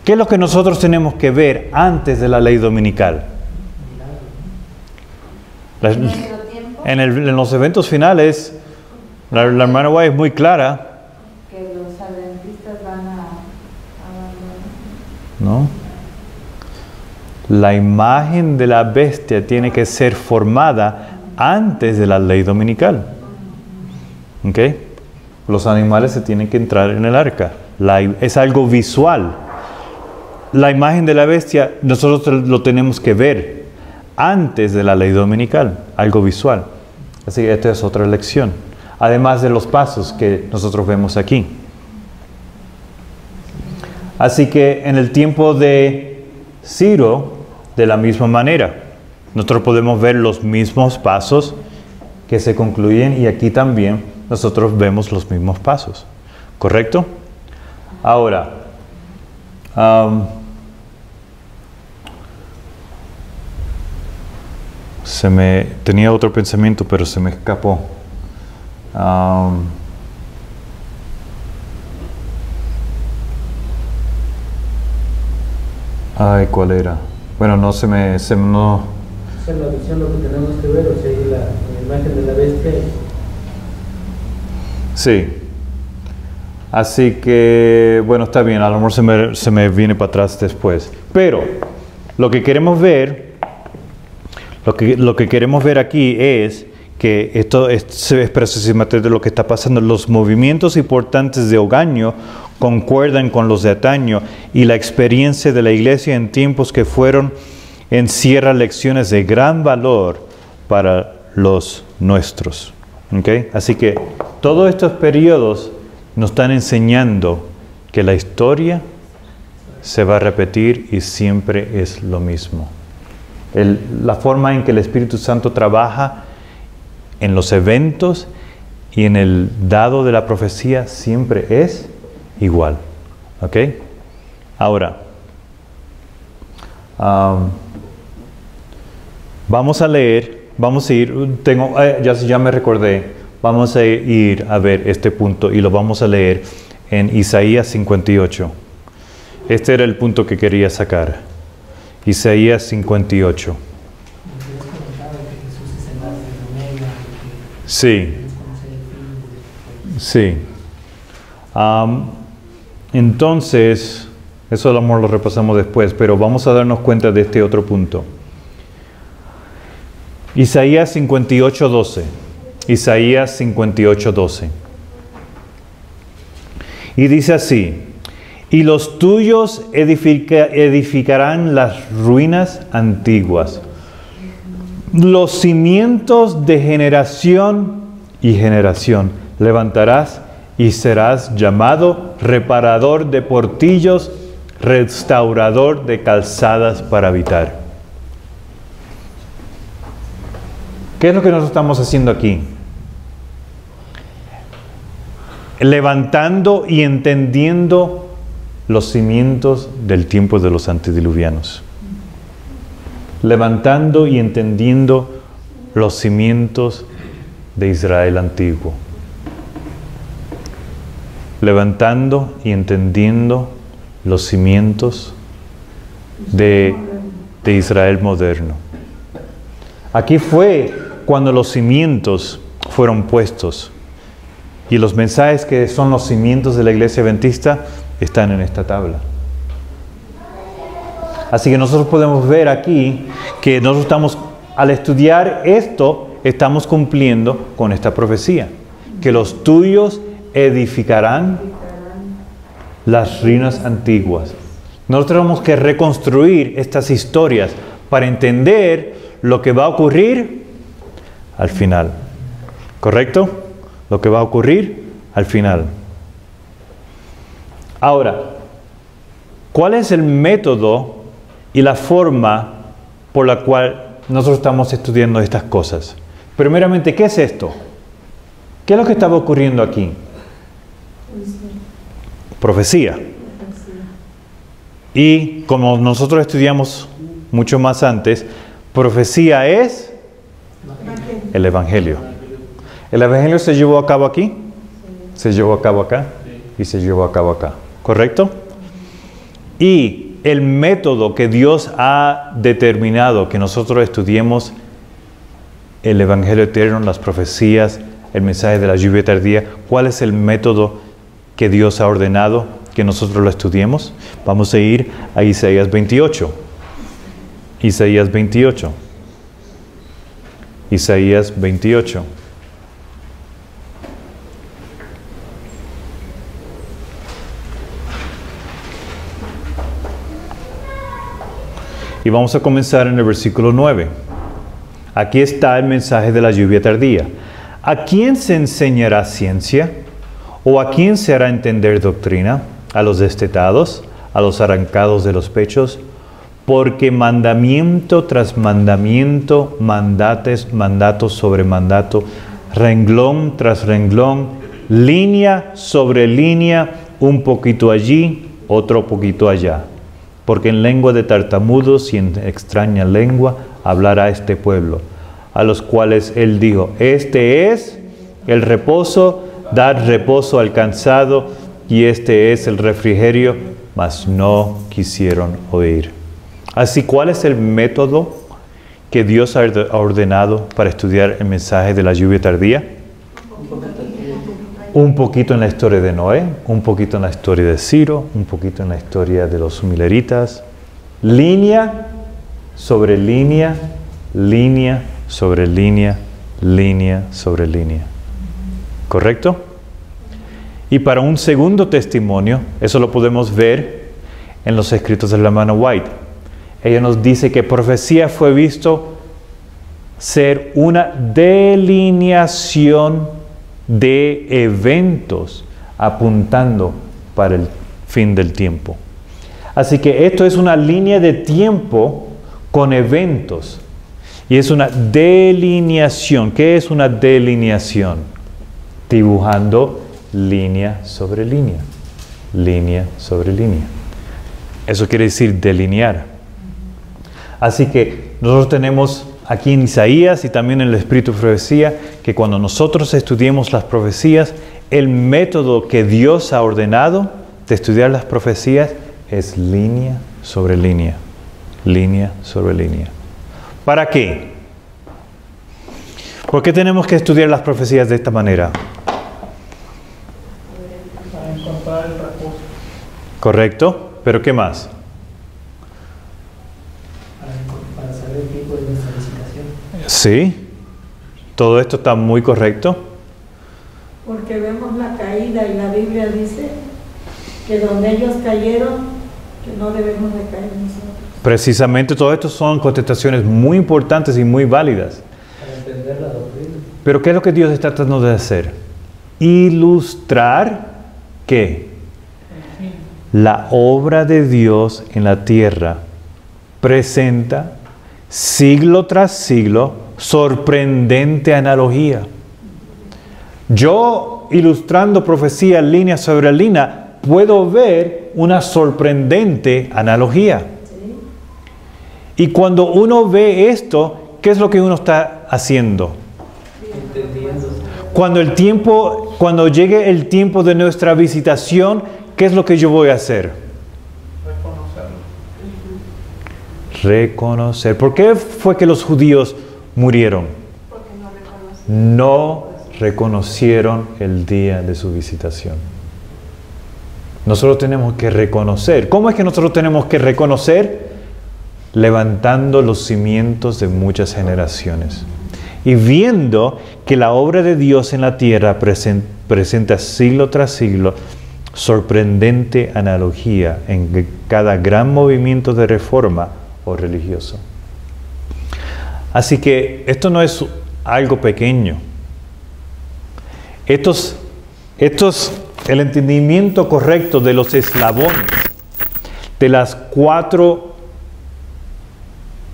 ¿Qué es lo que nosotros tenemos que ver antes de la ley dominical? En los eventos finales, la hermana White es muy clara. Que los adventistas van a ¿No? La imagen de la bestia tiene que ser formada antes de la ley dominical. ¿Ok? Los animales se tienen que entrar en el arca. Es algo visual. La imagen de la bestia nosotros lo tenemos que ver antes de la ley dominical. Algo visual. Así que esta es otra lección. Además de los pasos que nosotros vemos aquí. Así que en el tiempo de Ciro, de la misma manera, nosotros podemos ver los mismos pasos que se concluyen y aquí también nosotros vemos los mismos pasos. ¿Correcto? Ahora, tenía otro pensamiento, pero se me escapó. Ay, ¿cuál era? Bueno, no se me... no. O sea, la visión lo que tenemos que ver, o sea, ahí la imagen de la bestia. Sí. Así que, bueno, está bien, a lo mejor se me viene para atrás después. Pero, lo que queremos ver, lo que queremos ver aquí es que esto es precisamente de lo que está pasando. Los movimientos importantes de Ogaño concuerdan con los de antaño y la experiencia de la iglesia en tiempos que fueron encierra lecciones de gran valor para los nuestros. ¿Okay? Así que todos estos periodos nos están enseñando que la historia se va a repetir y siempre es lo mismo. La forma en que el Espíritu Santo trabaja en los eventos y en el dado de la profecía siempre es igual. ¿Ok? Ahora, vamos a leer, vamos a ir, ya me recordé, vamos a ir a ver este punto y lo vamos a leer en Isaías 58. Este era el punto que quería sacar. Isaías 58. Sí. Sí. Entonces, eso a lo mejor lo repasamos después, pero vamos a darnos cuenta de este otro punto. Isaías 58:12. Isaías 58:12. Y dice así: y los tuyos edificarán las ruinas antiguas, los cimientos de generación y generación levantarás y serás llamado reparador de portillos, restaurador de calzadas para habitar. ¿Qué es lo que nosotros estamos haciendo aquí? Levantando y entendiendo los cimientos del tiempo de los antediluvianos. Levantando y entendiendo los cimientos de Israel antiguo. Levantando y entendiendo los cimientos de Israel moderno. Aquí fue cuando los cimientos fueron puestos. Y los mensajes que son los cimientos de la iglesia adventista están en esta tabla. Así que nosotros podemos ver aquí que nosotros estamos, al estudiar esto, estamos cumpliendo con esta profecía. Que los tuyos edificarán las ruinas antiguas. Nosotros tenemos que reconstruir estas historias para entender lo que va a ocurrir al final. ¿Correcto? Lo que va a ocurrir al final. Ahora, ¿cuál es el método y la forma por la cual nosotros estamos estudiando estas cosas? Primeramente, ¿qué es esto? ¿Qué es lo que estaba ocurriendo aquí? Profecía. Y como nosotros estudiamos mucho más antes, profecía es el Evangelio. ¿El Evangelio se llevó a cabo aquí? Se llevó a cabo acá y se llevó a cabo acá. ¿Correcto? Y el método que Dios ha determinado que nosotros estudiemos el Evangelio eterno, las profecías, el mensaje de la lluvia tardía, ¿cuál es el método que Dios ha ordenado que nosotros lo estudiemos? Vamos a ir a Isaías 28. Isaías 28. Isaías 28. Y vamos a comenzar en el versículo 9. Aquí está el mensaje de la lluvia tardía. ¿A quién se enseñará ciencia? ¿O a quién se hará entender doctrina? ¿A los destetados? ¿A los arrancados de los pechos? Porque mandamiento tras mandamiento, mandato sobre mandato, renglón tras renglón, línea sobre línea, un poquito allí, otro poquito allá. Porque en lengua de tartamudos y en extraña lengua hablará este pueblo, a los cuales él dijo, este es el reposo, dad reposo al cansado, y este es el refrigerio, mas no quisieron oír. Así, ¿cuál es el método que Dios ha ordenado para estudiar el mensaje de la lluvia tardía? Un poquito en la historia de Noé, un poquito en la historia de Ciro, un poquito en la historia de los humileritas. Línea sobre línea, línea sobre línea, línea sobre línea. ¿Correcto? Y para un segundo testimonio, eso lo podemos ver en los escritos de la hermana White. Ella nos dice que profecía fue visto ser una delineación de eventos apuntando para el fin del tiempo. Así que esto es una línea de tiempo con eventos. Y es una delineación. ¿Qué es una delineación? Dibujando línea sobre línea. Línea sobre línea. Eso quiere decir delinear. Así que nosotros tenemos aquí en Isaías y también en el Espíritu de Profecía que cuando nosotros estudiemos las profecías, el método que Dios ha ordenado de estudiar las profecías es línea sobre línea. Línea sobre línea. ¿Para qué? ¿Por qué tenemos que estudiar las profecías de esta manera? Para encontrar el reposo. ¿Correcto? ¿Pero qué más? Para saber el tiempo de nuestra visitación. Sí. Todo esto está muy correcto. Porque vemos la caída y la Biblia dice que donde ellos cayeron, que no debemos de caer nosotros. Precisamente todo esto son contestaciones muy importantes y muy válidas. Para entender la doctrina. Pero ¿qué es lo que Dios está tratando de hacer? Ilustrar ¿qué? La obra de Dios en la tierra presenta siglo tras siglo sorprendente analogía. Yo, ilustrando profecía línea sobre línea, puedo ver una sorprendente analogía. Y cuando uno ve esto, ¿qué es lo que uno está haciendo? Entendiendo. Cuando llegue el tiempo de nuestra visitación, ¿qué es lo que yo voy a hacer? Reconocer. ¿Por qué fue que los judíos murieron? No reconocieron el día de su visitación. Nosotros tenemos que reconocer. ¿Cómo es que nosotros tenemos que reconocer? levantando los cimientos de muchas generaciones. Y viendo que la obra de Dios en la tierra presenta siglo tras siglo sorprendente analogía en cada gran movimiento de reforma o religioso. Así que esto no es algo pequeño. Esto es el entendimiento correcto de los eslabones, de las 4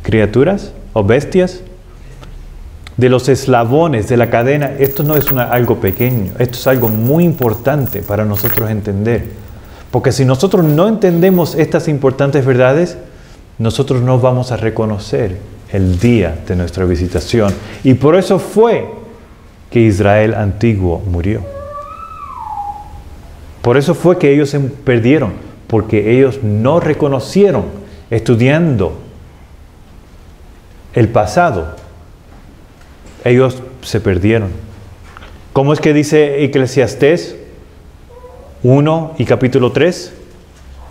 criaturas o bestias, de los eslabones de la cadena. Esto no es algo pequeño, esto es algo muy importante para nosotros entender. Porque si nosotros no entendemos estas importantes verdades, nosotros no vamos a reconocer el día de nuestra visitación. Y por eso fue que Israel antiguo murió. Por eso fue que ellos se perdieron, porque ellos no reconocieron, estudiando el pasado. Ellos se perdieron. ¿Cómo es que dice Eclesiastés 1 y capítulo 3?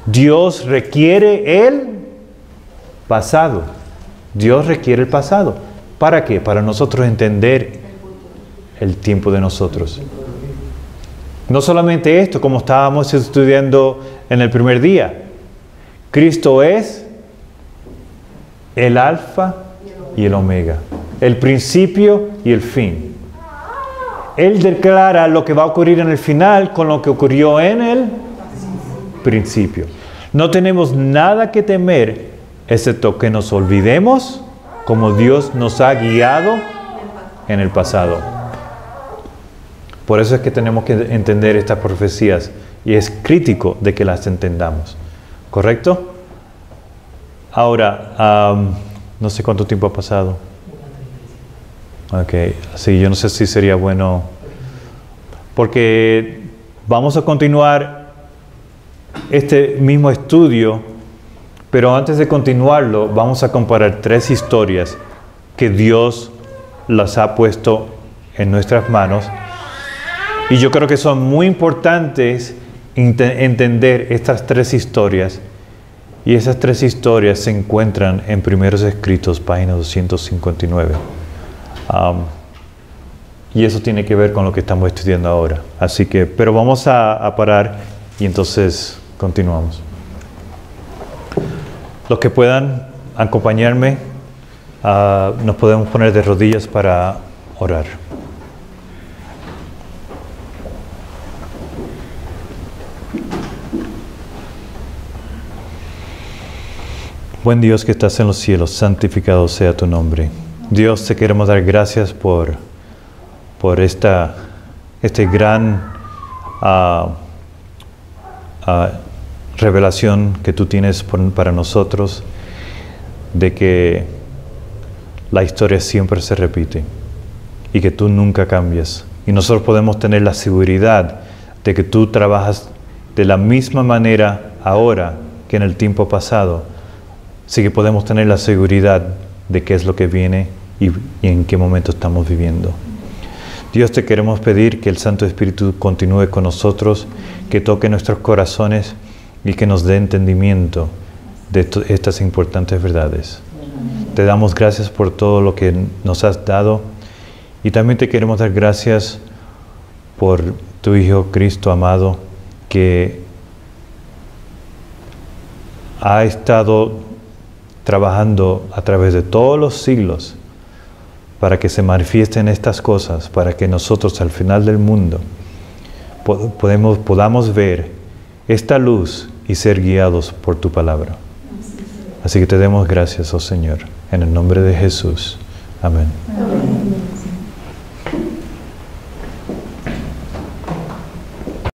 Dios requiere el pasado. Dios requiere el pasado. ¿Para qué? Para nosotros entender el tiempo de nosotros. No solamente esto, como estábamos estudiando en el primer día. Cristo es el alfa y el omega, el principio y el fin. Él declara lo que va a ocurrir en el final con lo que ocurrió en el principio. No tenemos nada que temer, excepto que nos olvidemos como Dios nos ha guiado en el pasado. Por eso es que tenemos que entender estas profecías y es crítico de que las entendamos. ¿Correcto? Ahora, no sé cuánto tiempo ha pasado. Ok, sí, yo no sé si sería bueno, porque vamos a continuar este mismo estudio, pero antes de continuarlo, vamos a comparar 3 historias que Dios las ha puesto en nuestras manos. Y yo creo que son muy importantes entender estas 3 historias. Y esas 3 historias se encuentran en Primeros Escritos, página 259. Y eso tiene que ver con lo que estamos estudiando ahora. Así que, pero vamos a parar y entonces continuamos. Los que puedan acompañarme, nos podemos poner de rodillas para orar. Buen Dios que estás en los cielos, santificado sea tu nombre. Dios, te queremos dar gracias por esta gran revelación que tú tienes para nosotros, de que la historia siempre se repite y que tú nunca cambias. Y nosotros podemos tener la seguridad de que tú trabajas de la misma manera ahora que en el tiempo pasado. Así que podemos tener la seguridad de qué es lo que viene y en qué momento estamos viviendo. Dios, te queremos pedir que el Santo Espíritu continúe con nosotros, que toque nuestros corazones y que nos dé entendimiento de estas importantes verdades. Te damos gracias por todo lo que nos has dado y también te queremos dar gracias por tu Hijo Cristo amado, que ha estado trabajando a través de todos los siglos para que se manifiesten estas cosas, para que nosotros al final del mundo podamos ver esta luz y ser guiados por tu palabra. Así que te demos gracias, oh Señor, en el nombre de Jesús. Amén. Amén.